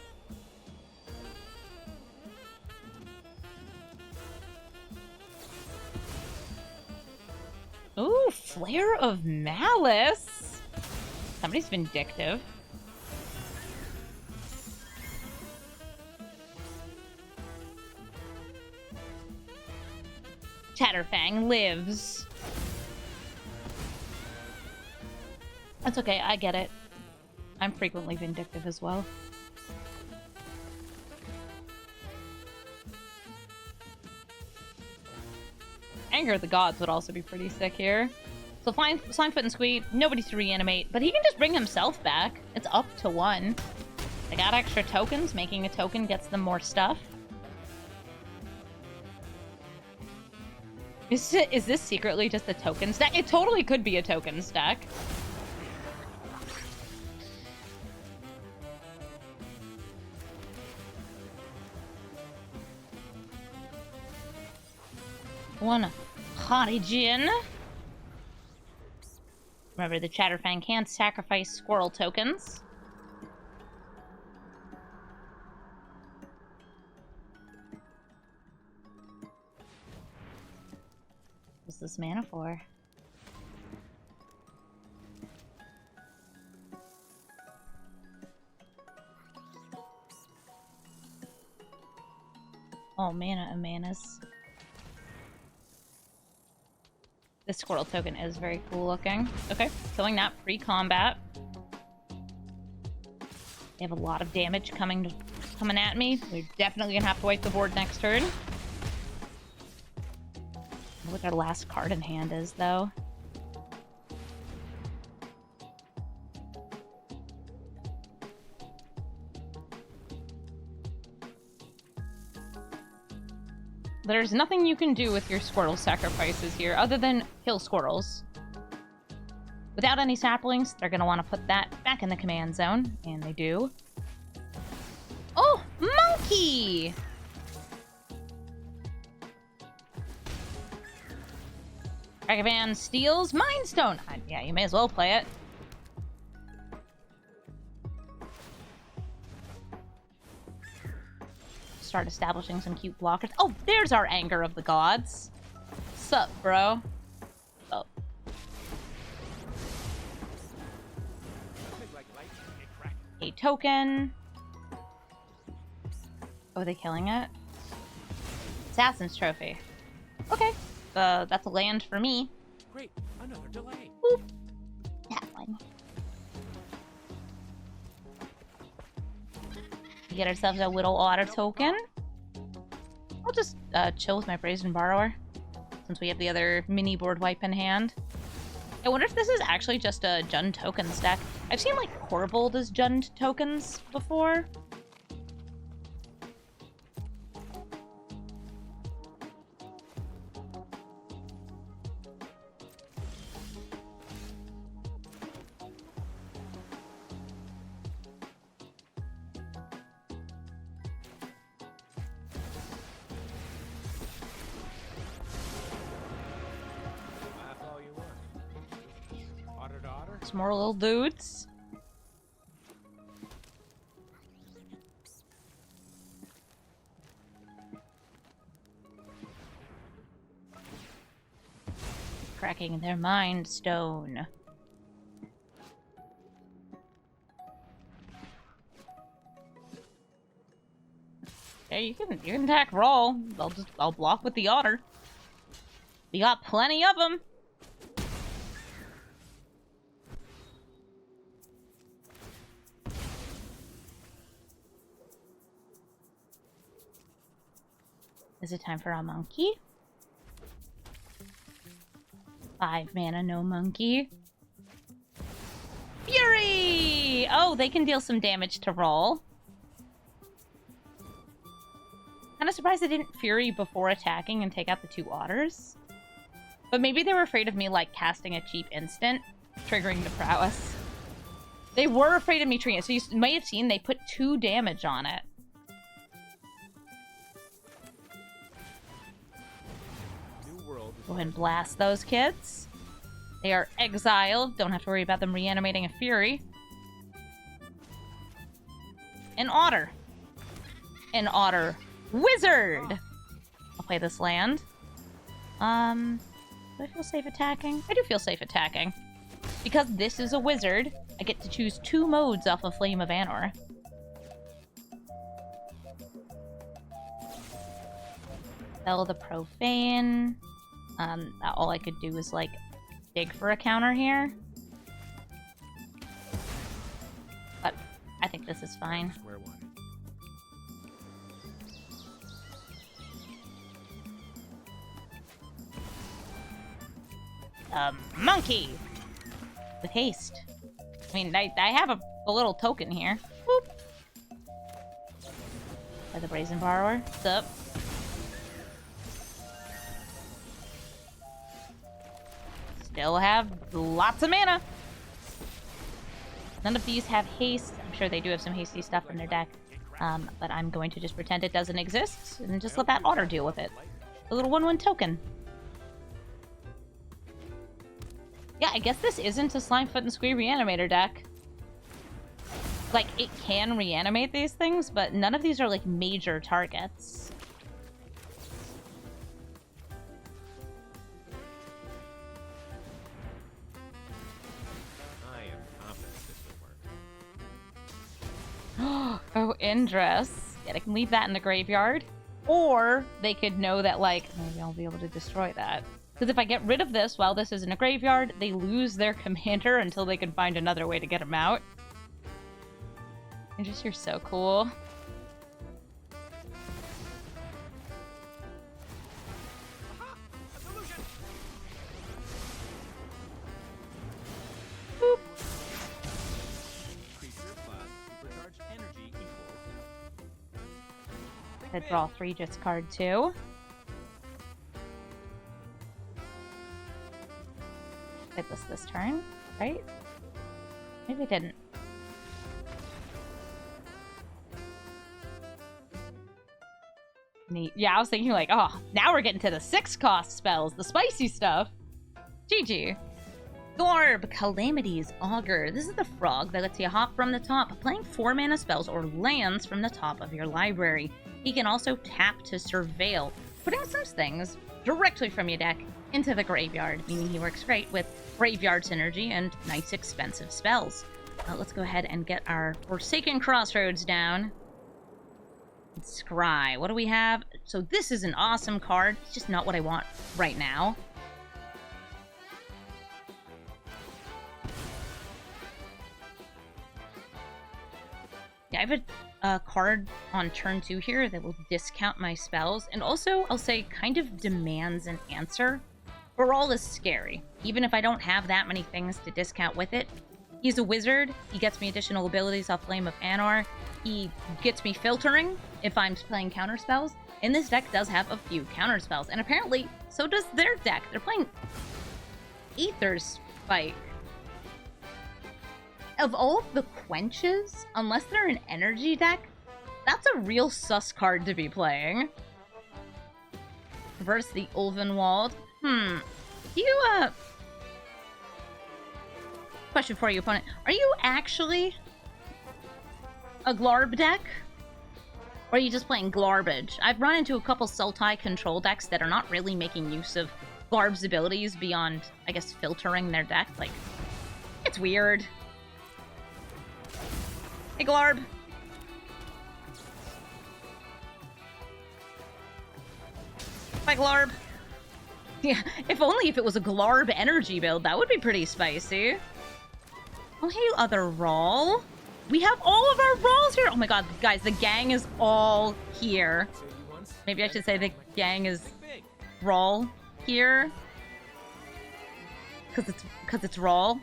Ooh, Flare of Malice. Somebody's vindictive. Chatterfang lives. That's okay, I get it. I'm frequently vindictive as well. Anger of the Gods would also be pretty sick here. So Slimefoot and Squeak, nobody to reanimate, but he can just bring himself back. It's up to 1. They got extra tokens. Making a token gets them more stuff. Is this secretly just a token stack? It totally could be a token stack. One Harigin. Remember, the Chatterfang can sacrifice squirrel tokens. What's this mana for? Oh, mana of manas. This squirrel token is very cool looking. Okay, killing that pre-combat. They have a lot of damage coming at me. We're definitely gonna have to wipe the board next turn. I wonder what their last card in hand is, though. There's nothing you can do with your squirrel sacrifices here other than kill squirrels. Without any saplings, they're going to want to put that back in the command zone, and they do. Oh, monkey! Ragavan steals Mind Stone. Yeah, you may as well play it. Start establishing some cute blockers. Oh, there's our Anger of the Gods. Sup, bro? Oh. A token. Oh, are they killing it? Assassin's Trophy. Okay. That's a land for me. Great, another delay. Boop. That one. We get ourselves a little otter token. I'll just chill with my Brazen Borrower, since we have the other mini board wipe in hand. I wonder if this is actually just a Jund token stack. I've seen like Corvold as Jund tokens before. Some more little dudes. Cracking their Mind Stone. Yeah, you can attack Brawl. I'll block with the otter. We got plenty of them. Is it time for a monkey? 5 mana, no monkey. Fury! Oh, they can deal some damage to Roll. Kind of surprised they didn't Fury before attacking and take out the 2 otters. But maybe they were afraid of me, like, casting a cheap instant, triggering the prowess. They were afraid of me triggering it, so you might have seen they put 2 damage on it. Go ahead and blast those kids. They are exiled. Don't have to worry about them reanimating a Fury. An otter. An otter wizard. I'll play this land. Do I feel safe attacking? I do feel safe attacking. Because this is a wizard, I get to choose 2 modes off of Flame of Anor. Spell the Profane. All I could do is, like, dig for a counter here. But I think this is fine. Square one. Monkey! With haste. I mean, I have a little token here. Boop. By the Brazen Borrower. What's up? Still have lots of mana. None of these have haste. I'm sure they do have some hasty stuff in their deck. But I'm going to just pretend it doesn't exist and just let that otter deal with it. A little 1/1 token. Yeah, I guess this isn't a Slimefoot and Squee Reanimator deck. Like, it can reanimate these things, but none of these are, like, major targets. I am confident this will work. Oh, Indress. Yeah, they can leave that in the graveyard. Or they could know that, like, maybe I'll be able to destroy that. Because if I get rid of this while this is in a graveyard, they lose their commander until they can find another way to get him out. Indress, you're so cool. Boop. Creature plus supercharged energy equals. I draw 3, discard 2. Did this turn, right? Maybe I didn't. Neat. Yeah, I was thinking like, oh, now we're getting to the 6-cost spells, the spicy stuff. GG. Glorb, Calamity's Augur. This is the frog that lets you hop from the top, playing 4 mana spells or lands from the top of your library. He can also tap to surveil, putting some things directly from your deck into the graveyard, meaning he works great with graveyard synergy and nice expensive spells. Let's go ahead and get our Forsaken Crossroads down. Scry. What do we have? So this is an awesome card. It's just not what I want right now. Yeah, I have a card on turn 2 here that will discount my spells, and also, I'll say, kind of demands an answer. Brawl is scary. Even if I don't have that many things to discount with it, he's a wizard. He gets me additional abilities off Flame of Anor. He gets me filtering if I'm playing counter spells. And this deck does have a few counter spells, and apparently, so does their deck. They're playing Aether Spike. Of all the quenches, unless they're an energy deck, that's a real sus card to be playing. Versus the Ulvenwald. Question for you, opponent. Are you actually a Glarb deck? Or are you just playing garbage? I've run into a couple Sultai control decks that are not really making use of Glarb's abilities beyond, I guess, filtering their deck. Like, it's weird. Hey, Glarb. Bye, Glarb. Yeah, if only if it was a Glarb energy build, that would be pretty spicy. Oh, hey, other Rawl. We have all of our Rawls here. Oh my god, guys, the gang is all here. Maybe I should say the gang is Rawl here. Because it's Rawl.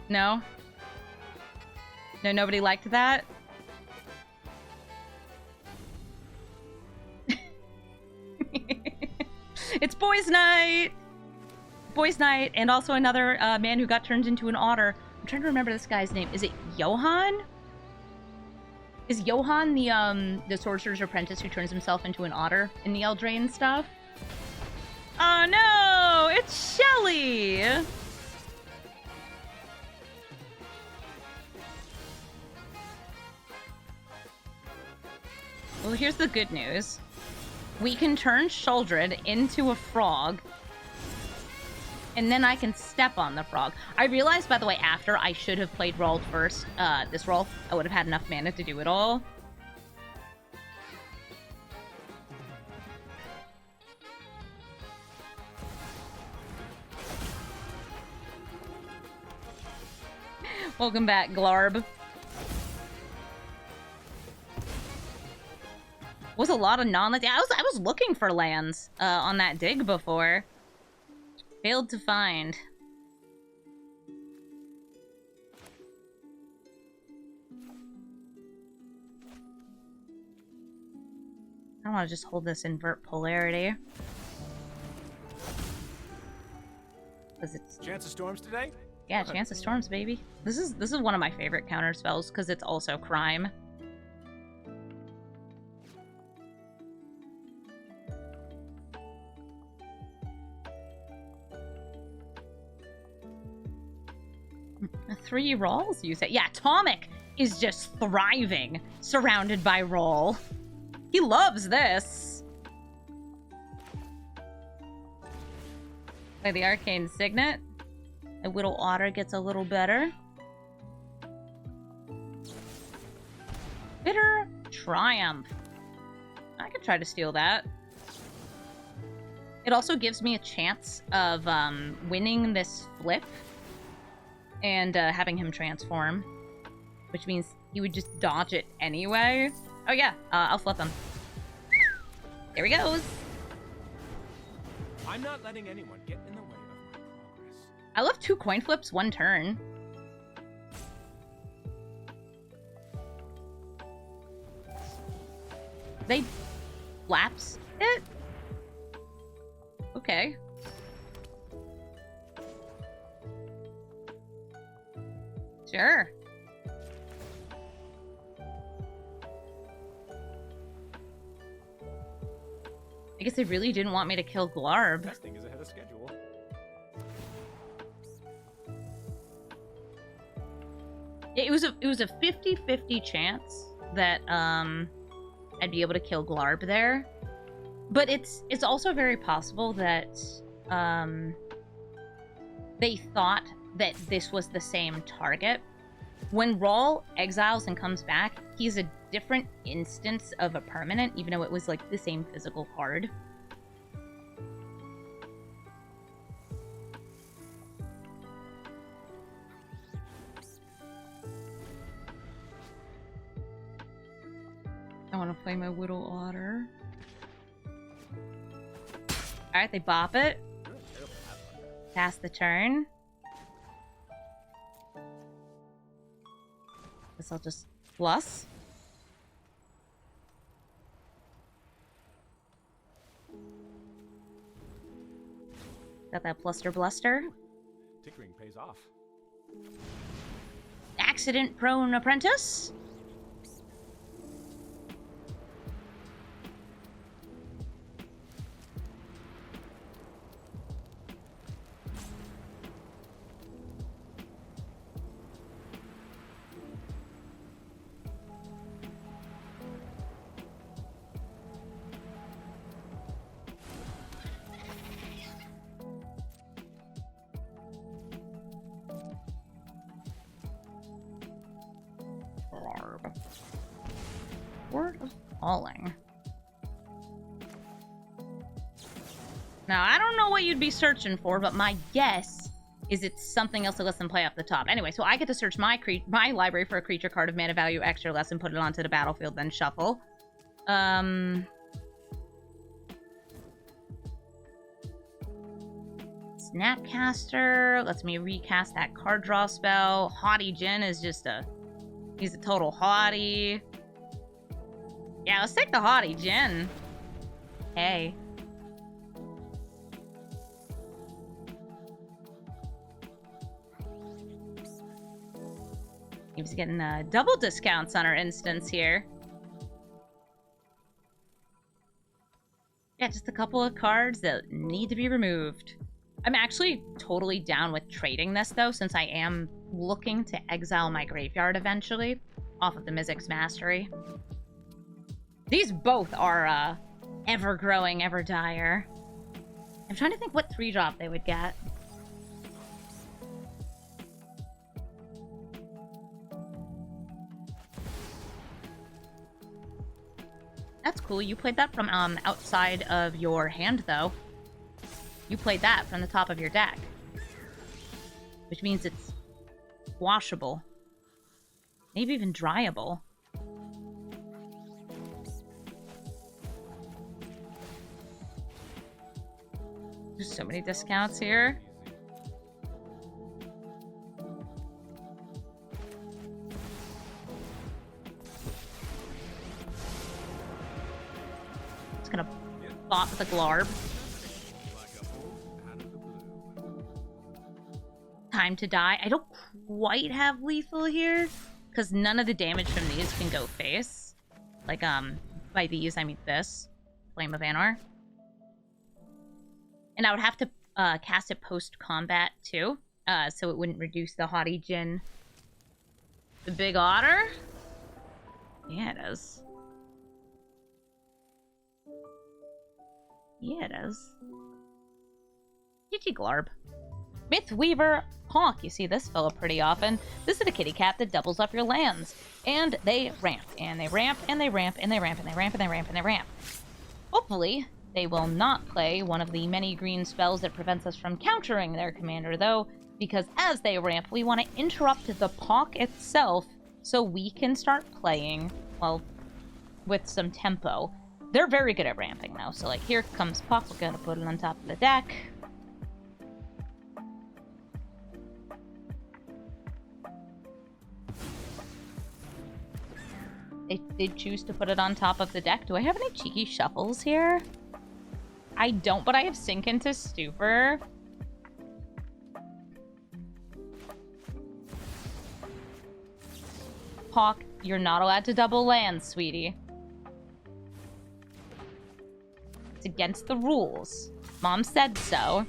No? No, nobody liked that? It's Boys Night! Boys Night, and also another man who got turned into an otter. I'm trying to remember this guy's name. Is it Johan? Is Johan the sorcerer's apprentice who turns himself into an otter in the Eldraine stuff? Oh no! It's Shelly! Well, here's the good news. we can turn Shuldred into a frog, and then I can step on the frog. I realized, by the way, after I should have played Brawl first, this roll, I would have had enough mana to do it all. Welcome back, Glarb. Was a lot of non-lands. Yeah, I was looking for lands on that dig before. Failed to find. I want to just hold this invert polarity. Because it's Chance of storms today? yeah, chance of storms, baby. This is one of my favorite counter spells because it's also crime. Three rolls, you say? Yeah, Tomic is just thriving, surrounded by roll. He loves this. Play the Arcane Signet. The Whittle Otter gets a little better. Bitter Triumph. I could try to steal that. It also gives me a chance of winning this flip and having him transform, which means he would just dodge it anyway. Oh yeah, I'll flip him. There he goes. I'm not letting anyone get in the way of my progress. I love 2 coin flips, 1 turn. They flaps it? Okay. Sure. I guess they really didn't want me to kill Glarb. Testing is ahead of schedule. It was a 50-50 chance that I'd be able to kill Glarb there. But it's also very possible that they thought that this was the same target. When Brawl exiles and comes back, he's a different instance of a permanent, even though it was like the same physical card. I want to play my Whittle Otter. Alright, they bop it. Pass the turn. Guess I'll just plus. Got that bluster. Tinkering pays off. Accident-prone apprentice. Word of Calling. Now, I don't know what you'd be searching for, but my guess is it's something else that lets them play off the top. Anyway, so I get to search my library for a creature card of mana value extra less and put it onto the battlefield, then shuffle. Snapcaster lets me recast that card draw spell. Haughty Djinn is just he's a total haughty. Yeah, let's take the Haughty Djinn. Hey. He was getting double discounts on our instance here. Yeah, just a couple of cards that need to be removed. I'm actually totally down with trading this, though, since I am looking to exile my graveyard eventually off of the Mizzix Mastery. These both are Ever growing, ever dire. I'm trying to think what 3-drop they would get. That's cool. You played that from outside of your hand, though. You played that from the top of your deck. Which means it's washable. Maybe even dryable. There's so many discounts here. Just gonna bot with a Glarb. Time to die. I don't quite have lethal here, because none of the damage from these can go face. Like, by these, I mean this. Flame of Anor. And I would have to cast it post-combat, too. So it wouldn't reduce the Haughty Djinn. The Big Otter? Yeah, it is. Yeah, it is. GG Glarb. Mythweaver Hawk. You see this fella pretty often. This is a kitty cat that doubles up your lands. And they ramp, and they ramp, and they ramp, and they ramp, and they ramp, and they ramp, and they ramp. Hopefully, they will not play one of the many green spells that prevents us from countering their commander, though, because as they ramp, we want to interrupt the Hawk itself so we can start playing, well, with some tempo. They're very good at ramping, though, so, like, here comes Puck. We're gonna put it on top of the deck. They did choose to put it on top of the deck. Do I have any cheeky shuffles here? I don't, but I have Sink into Stupor. Hawk, you're not allowed to double land, sweetie. It's against the rules. Mom said so.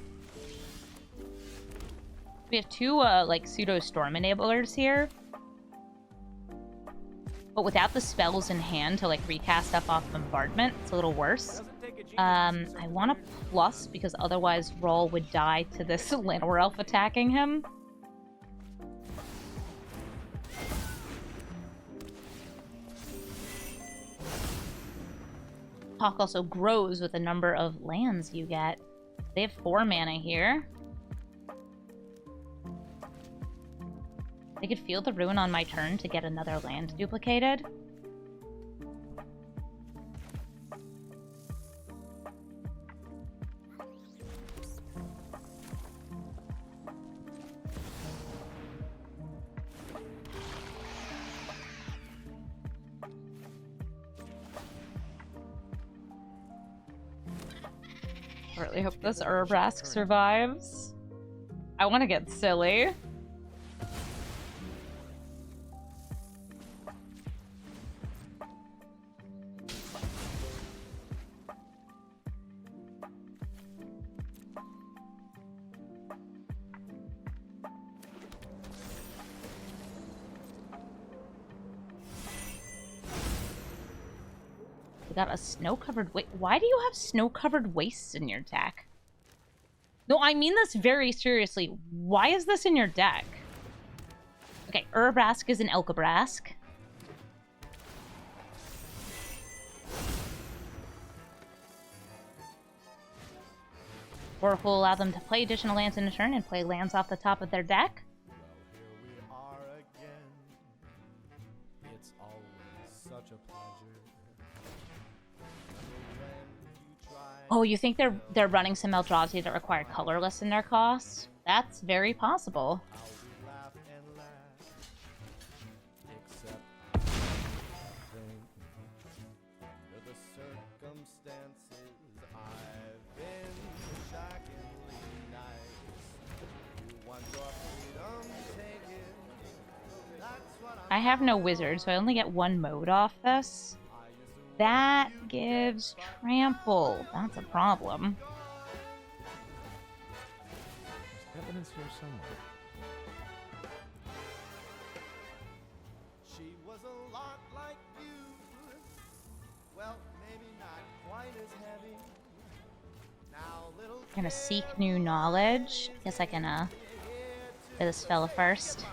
We have two, like, pseudo-storm enablers here. But without the spells in hand to, like, recast stuff off Bombardment, it's a little worse. I want a plus, because otherwise Brawl would die to this Llanowar Elf attacking him. Hawk also grows with the number of lands you get. They have 4 mana here. They could Field the Ruin on my turn to get another land duplicated. I really hope this Urbrask survives. I want to get silly. We got a snow-covered waste. Why do you have snow-covered wastes in your deck? No, I mean this very seriously. Why is this in your deck? Okay, Urbrask is an Elkabrask. Or we'll allow them to play additional lands in a turn and play lands off the top of their deck. Well, here we are again. It's always such a pleasure. Oh, you think they're running some Eldrazi that require colorless in their costs? That's very possible. How we laugh and laugh. Except I think under the circumstances I've been shockingly nice. You want your freedom, take it. That's what I have no wizard, so I only get 1 mode off this. That gives trample. That's a problem. There's evidence here somewhere. She was a lot like you. Well, maybe not quite as gonna seek new knowledge. I guess I can play this fella first.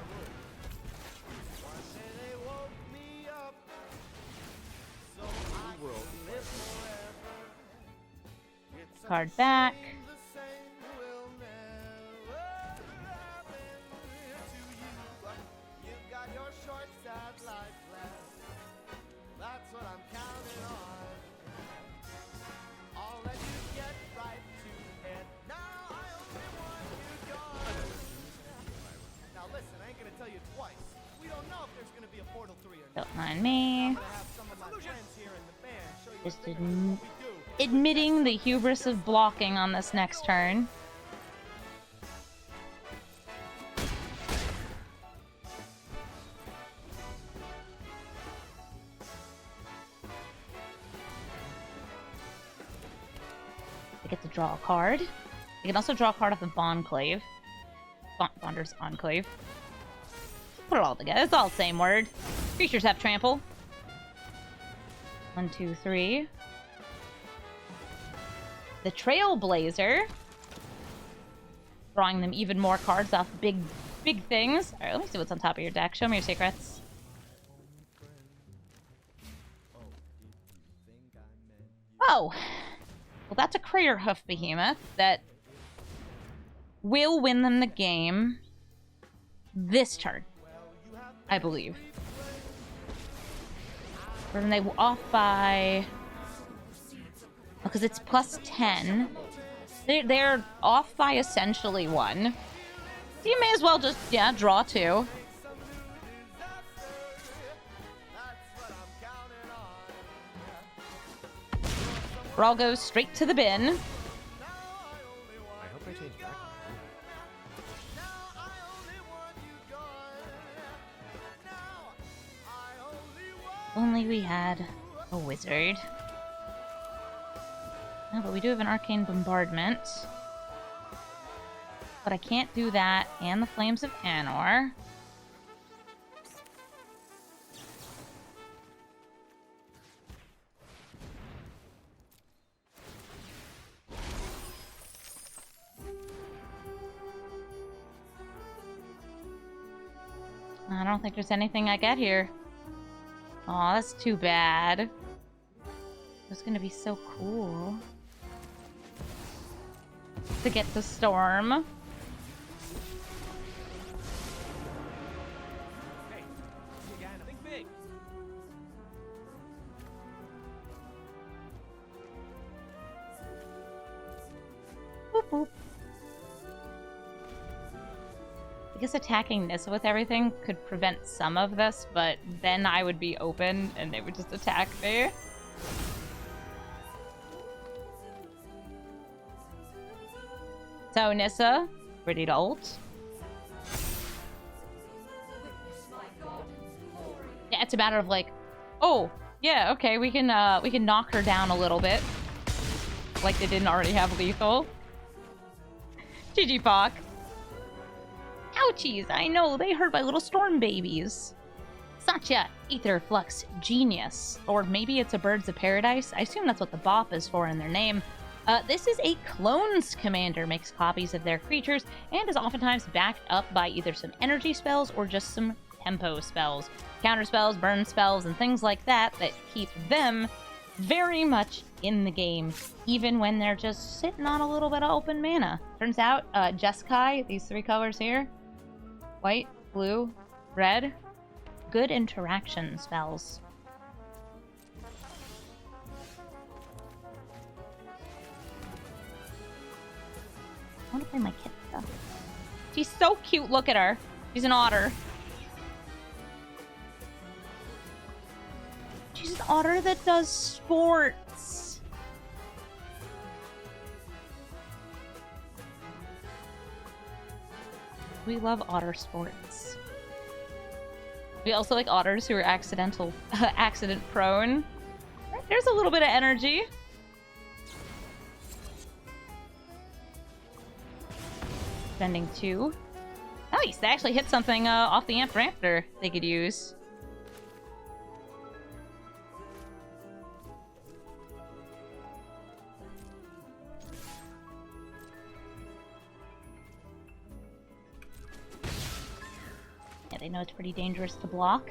Card back. Don't mind me. Just admitting the hubris of blocking on this next turn. I get to draw a card. I can also draw a card off the Bondclave. Bonder's Enclave. Put it all together. It's all the same word. Creatures have trample. 1, 2, 3. The Trailblazer. Drawing them even more cards off big things. Alright, let me see what's on top of your deck. Show me your secrets. Oh! Well, that's a Crater Hoof Behemoth that will win them the game this turn, I believe. Or then they off by... because it's plus 10. They're off by essentially 1. So you may as well just, yeah, draw 2. Brawl goes straight to the bin. I hope I change back. Only we had a wizard. Oh, but we do have an arcane bombardment. But I can't do that and the Flames of Anor. I don't think there's anything I get here. Aw, that's too bad. It was gonna be so cool to get the storm. Hey, you got anything big? Boop, boop. I guess attacking Nissa with everything could prevent some of this, but then I would be open and they would just attack me. So Nissa, ready to ult. Yeah, it's a matter of like, oh, yeah, okay, we can knock her down a little bit. Like they didn't already have lethal. GG Pock. Ouchies, I know, they hurt my little storm babies. Satya, Ether Flux Genius. Or maybe it's a Birds of Paradise. I assume that's what the bop is for in their name. This is a clones commander, makes copies of their creatures, and is oftentimes backed up by either some energy spells or just some tempo spells. Counter spells, burn spells, and things like that that keep them very much in the game, even when they're just sitting on a little bit of open mana. Turns out, Jeskai, these 3 colors here, white, blue, red, good interaction spells. I want to play my kit stuff. She's so cute, look at her. She's an otter. She's an otter that does sports. We love otter sports. We also like otters who are accident prone. There's a little bit of energy. Spending 2. Nice, they actually hit something off the Amp Raptor they could use. they know it's pretty dangerous to block.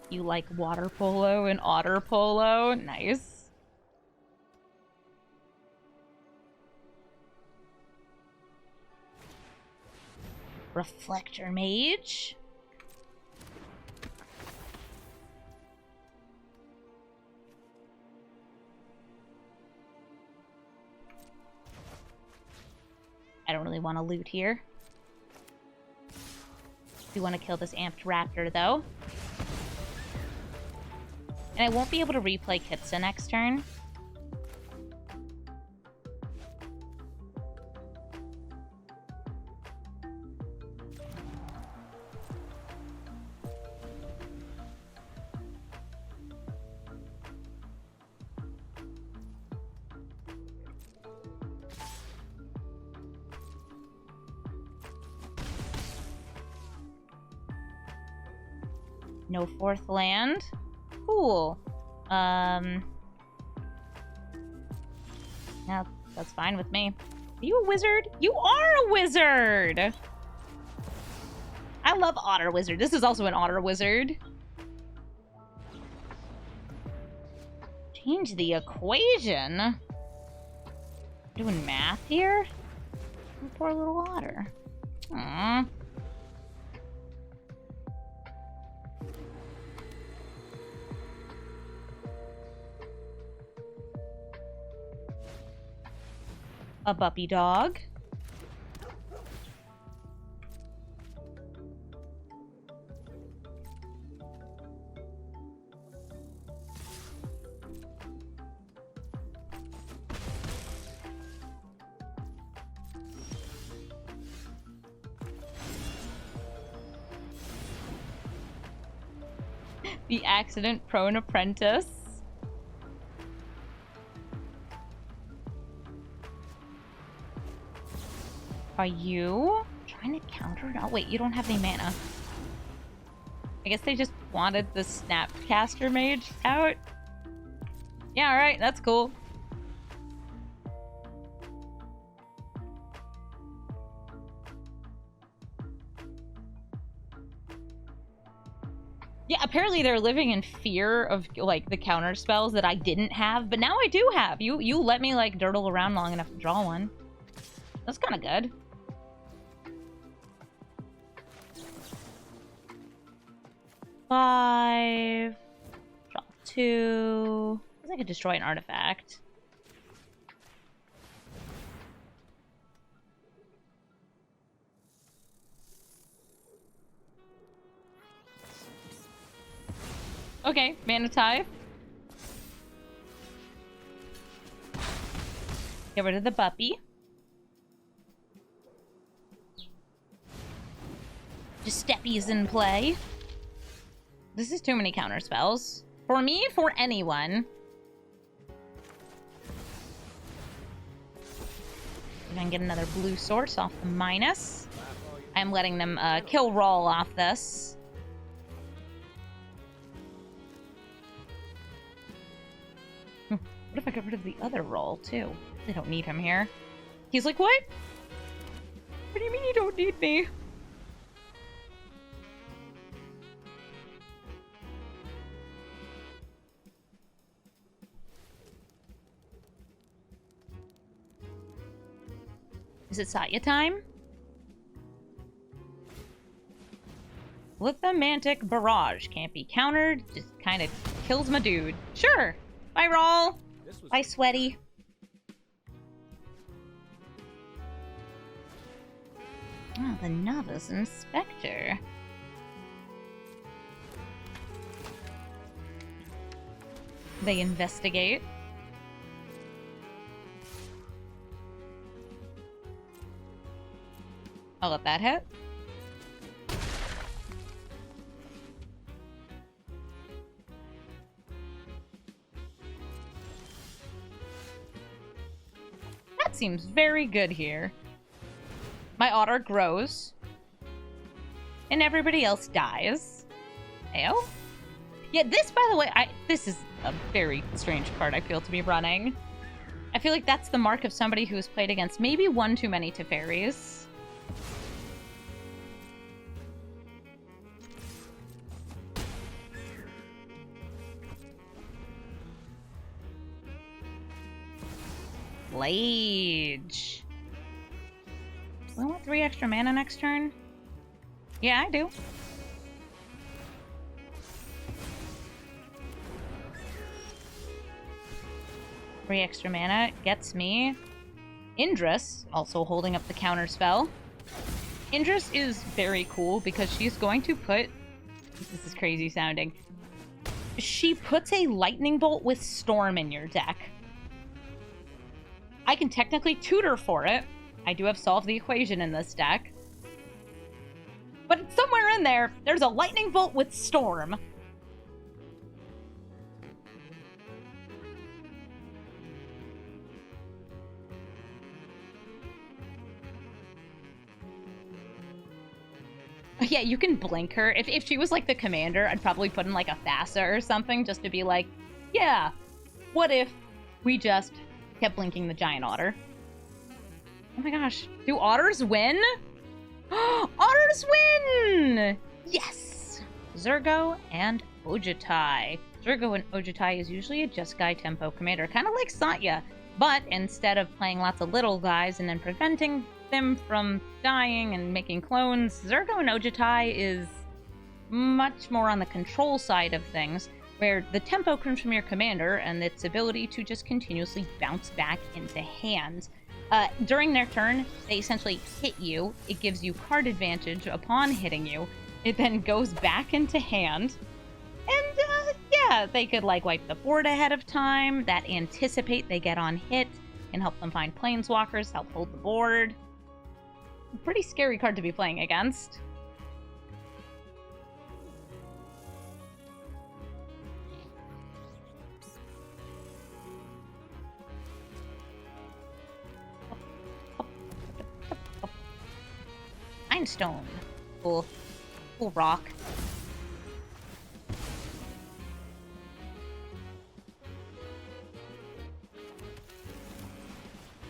You like water polo and otter polo? Nice. Reflector mage. I don't really want to loot here. We want to kill this amped raptor, though. And I won't be able to replay Kitsa next turn. No fourth land. Cool. No, that's fine with me. Are you a wizard? You are a wizard! I love Otter Wizard. This is also an Otter Wizard. Change the equation? Doing math here? Poor little otter. Aww. A puppy dog. The accident-prone apprentice. Are you trying to counter? Oh, wait, you don't have any mana. I guess they just wanted the Snapcaster Mage out. Yeah, alright, that's cool. Yeah, apparently they're living in fear of, like, the counter spells that I didn't have, but now I do have. You let me, like, durdle around long enough to draw one. That's kind of good. Five. Draw two. I guess I could destroy an artifact. Okay, mana tithe. Get rid of the puppy. Just steppies in play. This is too many counter spells. For me, for anyone. And then get another blue source off the minus. I'm letting them kill Brawl off this. What if I get rid of the other Brawl, too? They don't need him here. He's like, what? What do you mean you don't need me? Is it Satya time? Lithomantic Barrage. Can't be countered. Just kind of kills my dude. Sure. Bye, Brawl. Bye, Sweaty. Oh, the Novice Inspector. They investigate. I'll let that hit. That seems very good here. My otter grows. And everybody else dies. Ayo? Yeah, this, by the way, this is a very strange card I feel to be running. I feel like that's the mark of somebody who has played against maybe one too many Teferis. Lage. Do I want 3 extra mana next turn? Yeah, I do. Three extra mana gets me Indris, also holding up the counter spell. Indris is very cool because she's going to put... This is crazy sounding. She puts a lightning bolt with storm in your deck. I can technically tutor for it. I do have solved the equation in this deck. But somewhere in there, there's a lightning bolt with storm. Yeah, you can blink her. If she was like the commander, I'd probably put in like a Thassa or something just to be like, yeah, what if we just kept blinking the giant otter? Oh my gosh. Do otters win? Otters win! Yes! Zurgo and Ojutai. Zurgo and Ojutai is usually a just guy tempo commander, kind of like Satya. But instead of playing lots of little guys and then preventing them from dying and making clones, Zurgo and Ojutai is much more on the control side of things, where the tempo comes from your commander and its ability to just continuously bounce back into hand. During their turn, they essentially hit you. It gives you card advantage upon hitting you. It then goes back into hand. And, yeah, they could, like, wipe the board ahead of time. That anticipate they get on hit can help them find planeswalkers, help hold the board. Pretty scary card to be playing against. Stone. Cool. Cool rock.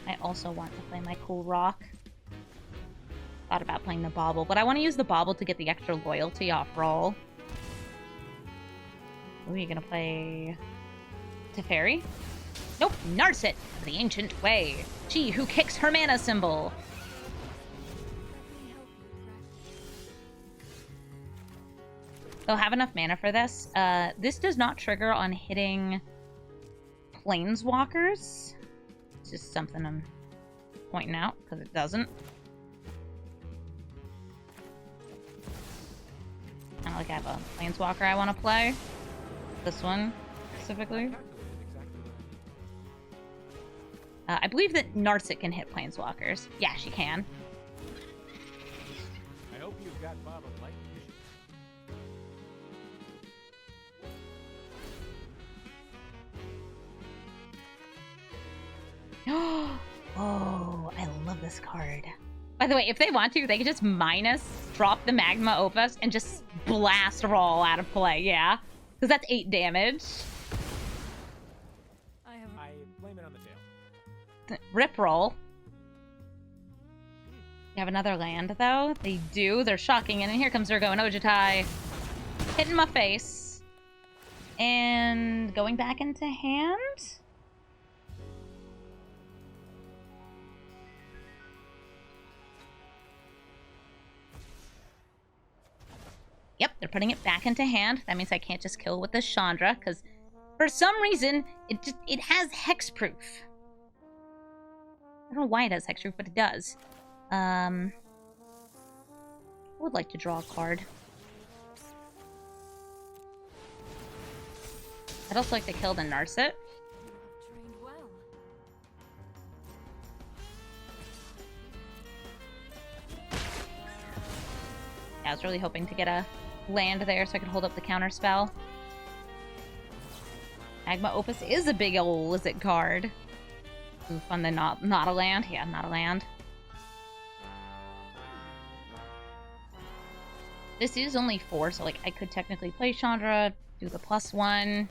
I also want to play my cool rock. Thought about playing the bauble, but I want to use the bauble to get the extra loyalty off Brawl. Are you gonna play Teferi? Nope, Narset, the ancient way. She who kicks her mana symbol. They'll have enough mana for this. This does not trigger on hitting planeswalkers. It's just something I'm pointing out, because it doesn't. I don't like I have a planeswalker I want to play. This one, specifically. I believe that Narset can hit planeswalkers. Yeah, she can. I hope you've got Bob a light. Oh, I love this card. By the way, if they want to, they can just drop the Magma Opus and just blast Brawl out of play, yeah? Because that's 8 damage. I blame it on the tail. Rip Roll. You have another land, though? They do. They're shocking. And here comes Zurgo and Ojutai. Hitting my face. And going back into hand? Yep, they're putting it back into hand. That means I can't just kill with this Chandra, because for some reason, it has hexproof. I don't know why it has hexproof, but it does. I would like to draw a card. I'd also like to kill the Narset. Yeah, I was really hoping to get a land there so I could hold up the counter spell. Magma Opus is a big ol' lizard card. Ooh, fun, then not a land. Yeah, not a land. This is only 4, so like I could technically play Chandra, do the +1.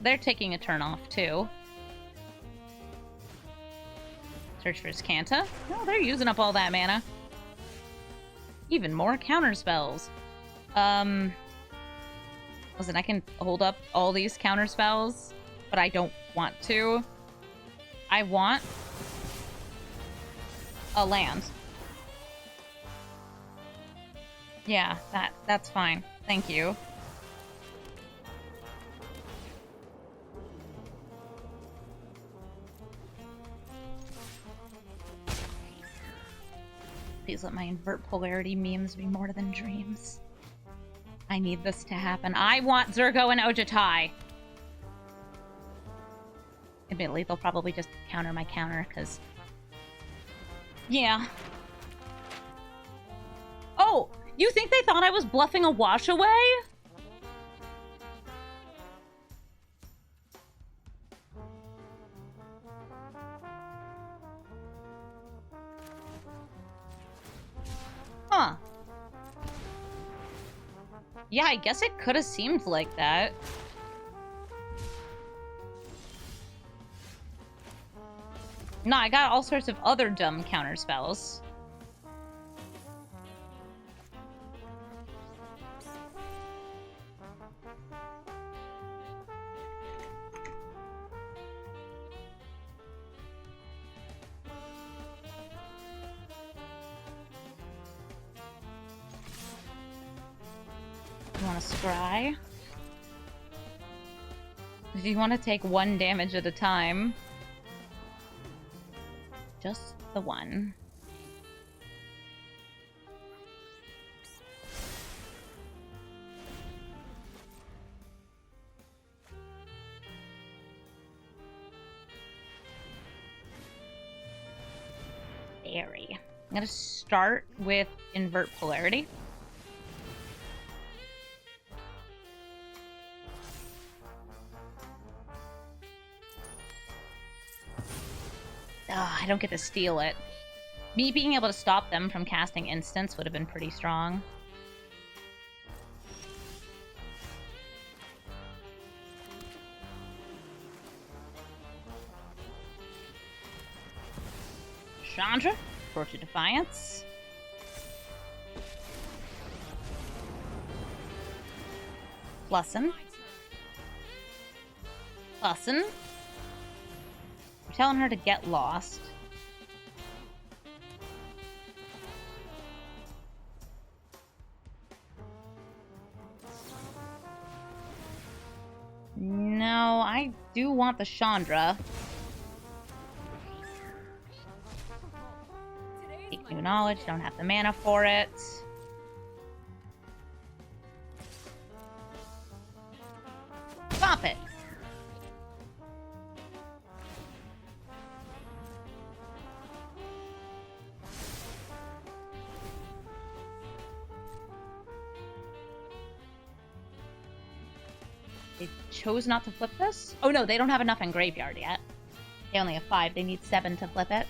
they're taking a turn off, too. Search for Skanta. Oh, they're using up all that mana. Even more counter spells. Listen, I can hold up all these counter spells, but I don't want to. I want a land. Yeah, that's fine. Thank you. Please let my invert polarity memes be more than dreams. I need this to happen. I want Zurgo and Ojutai. Admittedly, they'll probably just counter my counter, because... Yeah. Oh! You think they thought I was bluffing a wash away? Huh. Yeah, I guess it could have seemed like that. No, I got all sorts of other dumb counter spells. You want to scry? If you want to take 1 damage at a time. Just the one. Very. I'm gonna start with invert polarity. I don't get to steal it. Me being able to stop them from casting instants would have been pretty strong. Chandra, Torch of Defiance. Plussin. Plussin. I'm telling her to get lost. No, I do want the Chandra. Seek new knowledge, don't have the mana for it. Stop it! They chose not to flip this? Oh no, they don't have enough in graveyard yet. They only have 5. They need 7 to flip it.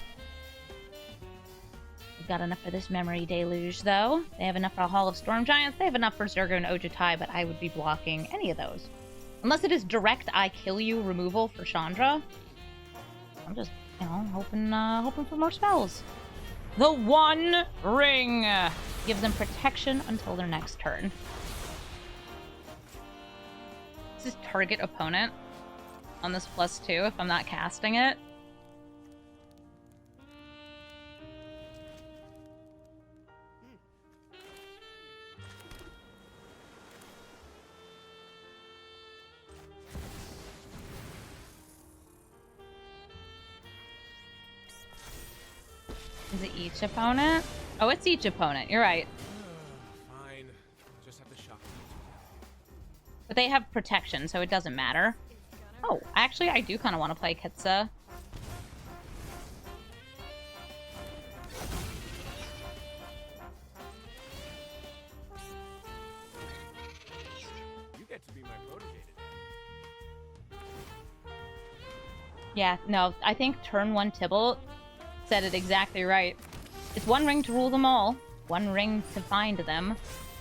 They've got enough for this memory deluge, though. They have enough for a Hall of Storm Giants. They have enough for Zurgo and Ojutai, but I would be blocking any of those. Unless it is direct I kill you removal for Chandra. I'm just, you know, hoping for more spells. The One Ring gives them protection until their next turn. This is target opponent on this +2 if I'm not casting it. Is it each opponent? Oh, it's each opponent. You're right. Fine. Just have to shock them. But they have protection, so it doesn't matter. Oh, actually, I do kind of want to play Kitsa. You get to be my protege today. Yeah, no, I think turn 1 Tybalt said it exactly right. It's 1 ring to rule them all, 1 ring to find them,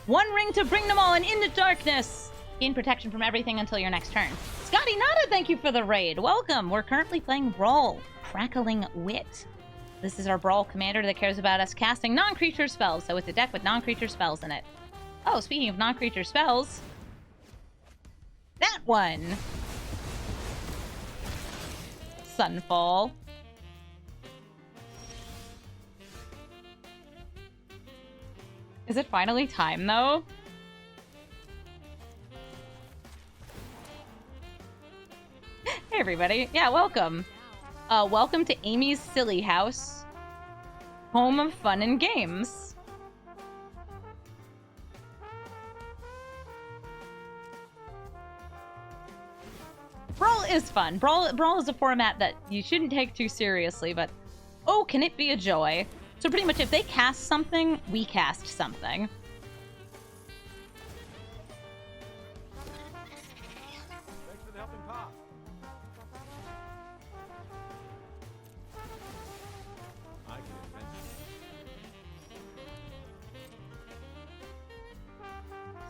1 ring to bring them all, and into darkness Gain protection from everything until your next turn. Scotty Nada, thank you for the raid. Welcome. We're currently playing Brawl, Crackling Wit. This is our Brawl commander that cares about us casting non-creature spells, so it's a deck with non-creature spells in it. Oh, speaking of non-creature spells, that one. Sunfall. Is it finally time, though? Hey, everybody. Yeah, welcome. Welcome to Amy's Silly House, home of fun and games. Brawl is fun. Brawl is a format that you shouldn't take too seriously, but oh, can it be a joy? So pretty much if they cast something, we cast something. Thanks for the helping paw. I can adventure.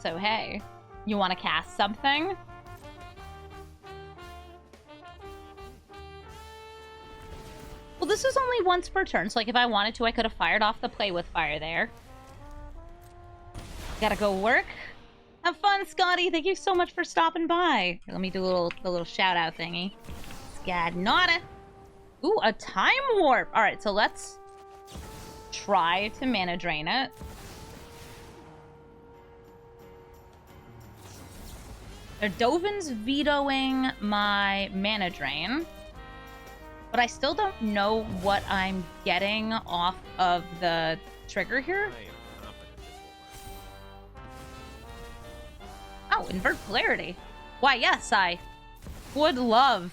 So hey, you want to cast something? Well, this is only once per turn, so like if I wanted to, I could have fired off the play with fire there. Gotta go work. Have fun, Scotty. Thank you so much for stopping by. Let me do the little shout out thingy. Scadnaughta. Ooh, a time warp. All right, so let's try to mana drain it. Erdoven's vetoing my mana drain. But I still don't know what I'm getting off of the trigger here. I am confident this will work. Oh, invert polarity. Why, yes, I would love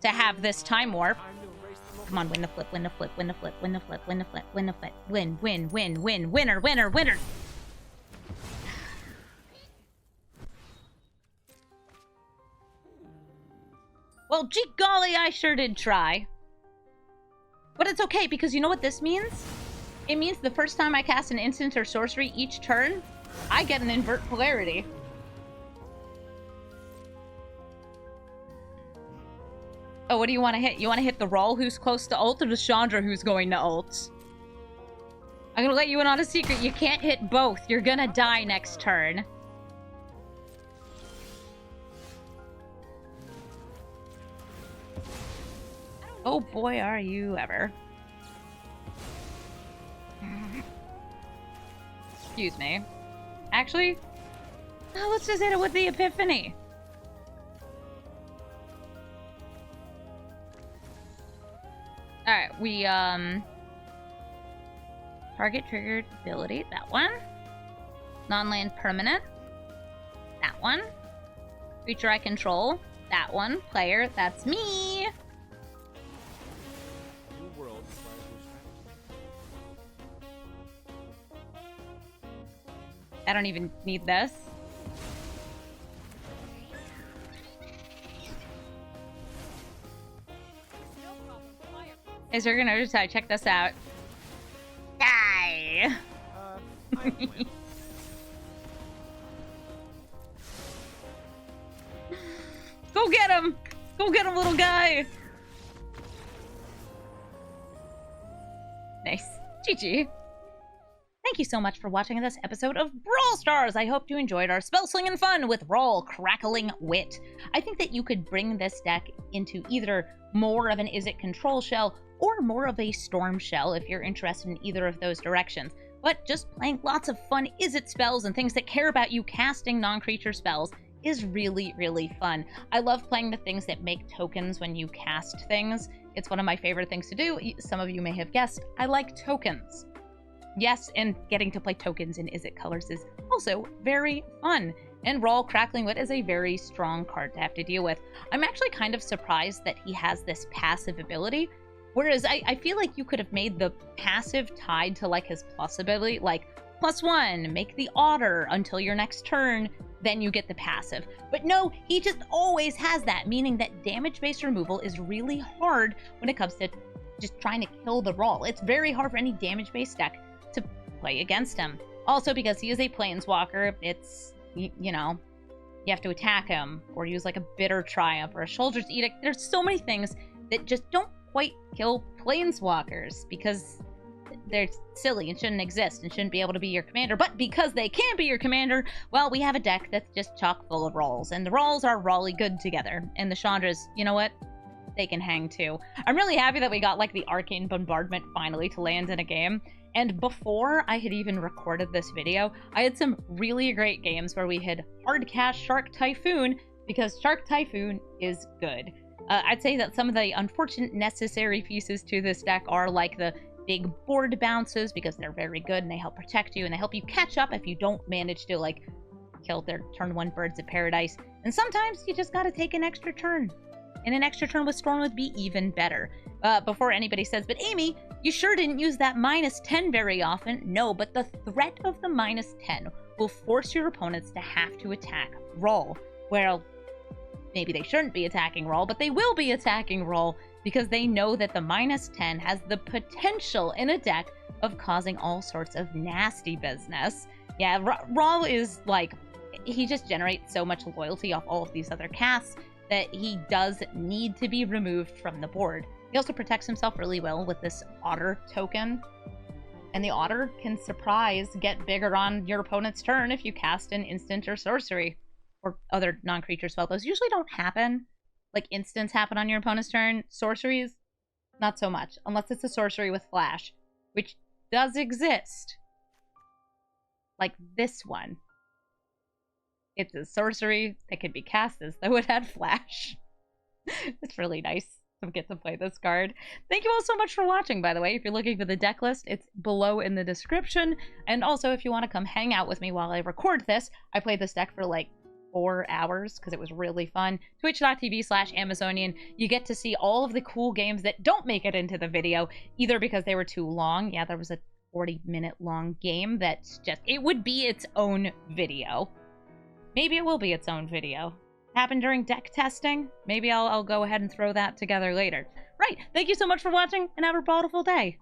to have this time warp. Time to erase the Come on, win the flip, win the flip, win the flip, win the flip, win the flip, win the flip. Win, win, win, win, winner, winner, winner. Well, gee golly, I sure did try. But it's okay, because you know what this means? It means the first time I cast an instant or sorcery each turn, I get an invert polarity. Oh, what do you want to hit? You want to hit the Rawl who's close to ult or the Chandra who's going to ult? I'm gonna let you in on a secret. You can't hit both. You're gonna die next turn. Oh boy, are you ever. Excuse me. Actually, let's just hit it with the Epiphany. Alright, we, target triggered ability, that one. Non-land permanent, that one. Creature I control, that one. Player, that's me. New world requires new strategy. I don't even need this. Is there gonna decide? Check this out. Die! I win. Go get him! Go get him, little guy! Nice. GG. Thank you so much for watching this episode of Brawl Stars. I hope you enjoyed our spell slinging fun with Brawl Crackling Wit. I think that you could bring this deck into either more of an Izzet control shell or more of a storm shell if you're interested in either of those directions. But just playing lots of fun Izzet spells and things that care about you casting non-creature spells is really, really fun. I love playing the things that make tokens when you cast things. It's one of my favorite things to do. Some of you may have guessed, I like tokens. Yes, and getting to play tokens in Izzet colors is also very fun. And Brawl Crackling Wit is a very strong card to have to deal with. I'm actually kind of surprised that he has this passive ability. Whereas I feel like you could have made the passive tied to like his plus ability, like +1, make the otter until your next turn, then you get the passive. But no, he just always has that, meaning that damage-based removal is really hard when it comes to just trying to kill the Brawl. It's very hard for any damage-based deck to play against him. Also, because he is a planeswalker, it's, you know, you have to attack him, or use like a Bitter Triumph or a Soldier's Edict. There's so many things that just don't quite kill Planeswalkers, because they're silly and shouldn't exist and shouldn't be able to be your commander. But because they can be your commander, well, we have a deck that's just chock full of rolls. And the rolls are rawly good together. And the Chandras, you know what? They can hang too. I'm really happy that we got like the Arcane Bombardment finally to land in a game. And before I had even recorded this video, I had some really great games where we had hard cast Shark Typhoon, because Shark Typhoon is good. I'd say that some of the unfortunate necessary pieces to this deck are like the big board bounces, because they're very good and they help protect you and they help you catch up if you don't manage to like kill their turn 1 birds of paradise. And sometimes you just gotta take an extra turn. And an extra turn with Storm would be even better. Before anybody says, but Amy, you sure didn't use that -10 very often. No, but the threat of the -10 will force your opponents to have to attack roll. Well, maybe they shouldn't be attacking roll, but they will be attacking roll, because they know that the -10 has the potential in a deck of causing all sorts of nasty business. Yeah, Raw is like, he just generates so much loyalty off all of these other casts that he does need to be removed from the board. He also protects himself really well with this Otter token. And the Otter can surprise get bigger on your opponent's turn if you cast an instant or sorcery. Or other non-creature spell. Those usually don't happen. Like, instants happen on your opponent's turn. Sorceries, not so much. Unless it's a sorcery with flash, which does exist. Like this one. It's a sorcery that can be cast as though it had flash. It's really nice to get to play this card. Thank you all so much for watching, by the way. If you're looking for the deck list, it's below in the description. And also, if you want to come hang out with me while I record this, I played this deck for like 4 hours because it was really fun. Twitch.tv/Amazonian. You get to see all of the cool games that don't make it into the video, either because they were too long. Yeah, there was a 40-minute long game that's just, it would be its own video. Maybe it will be its own video. Happened during deck testing. Maybe I'll go ahead and throw that together later. Right, thank you so much for watching, and have a beautiful day.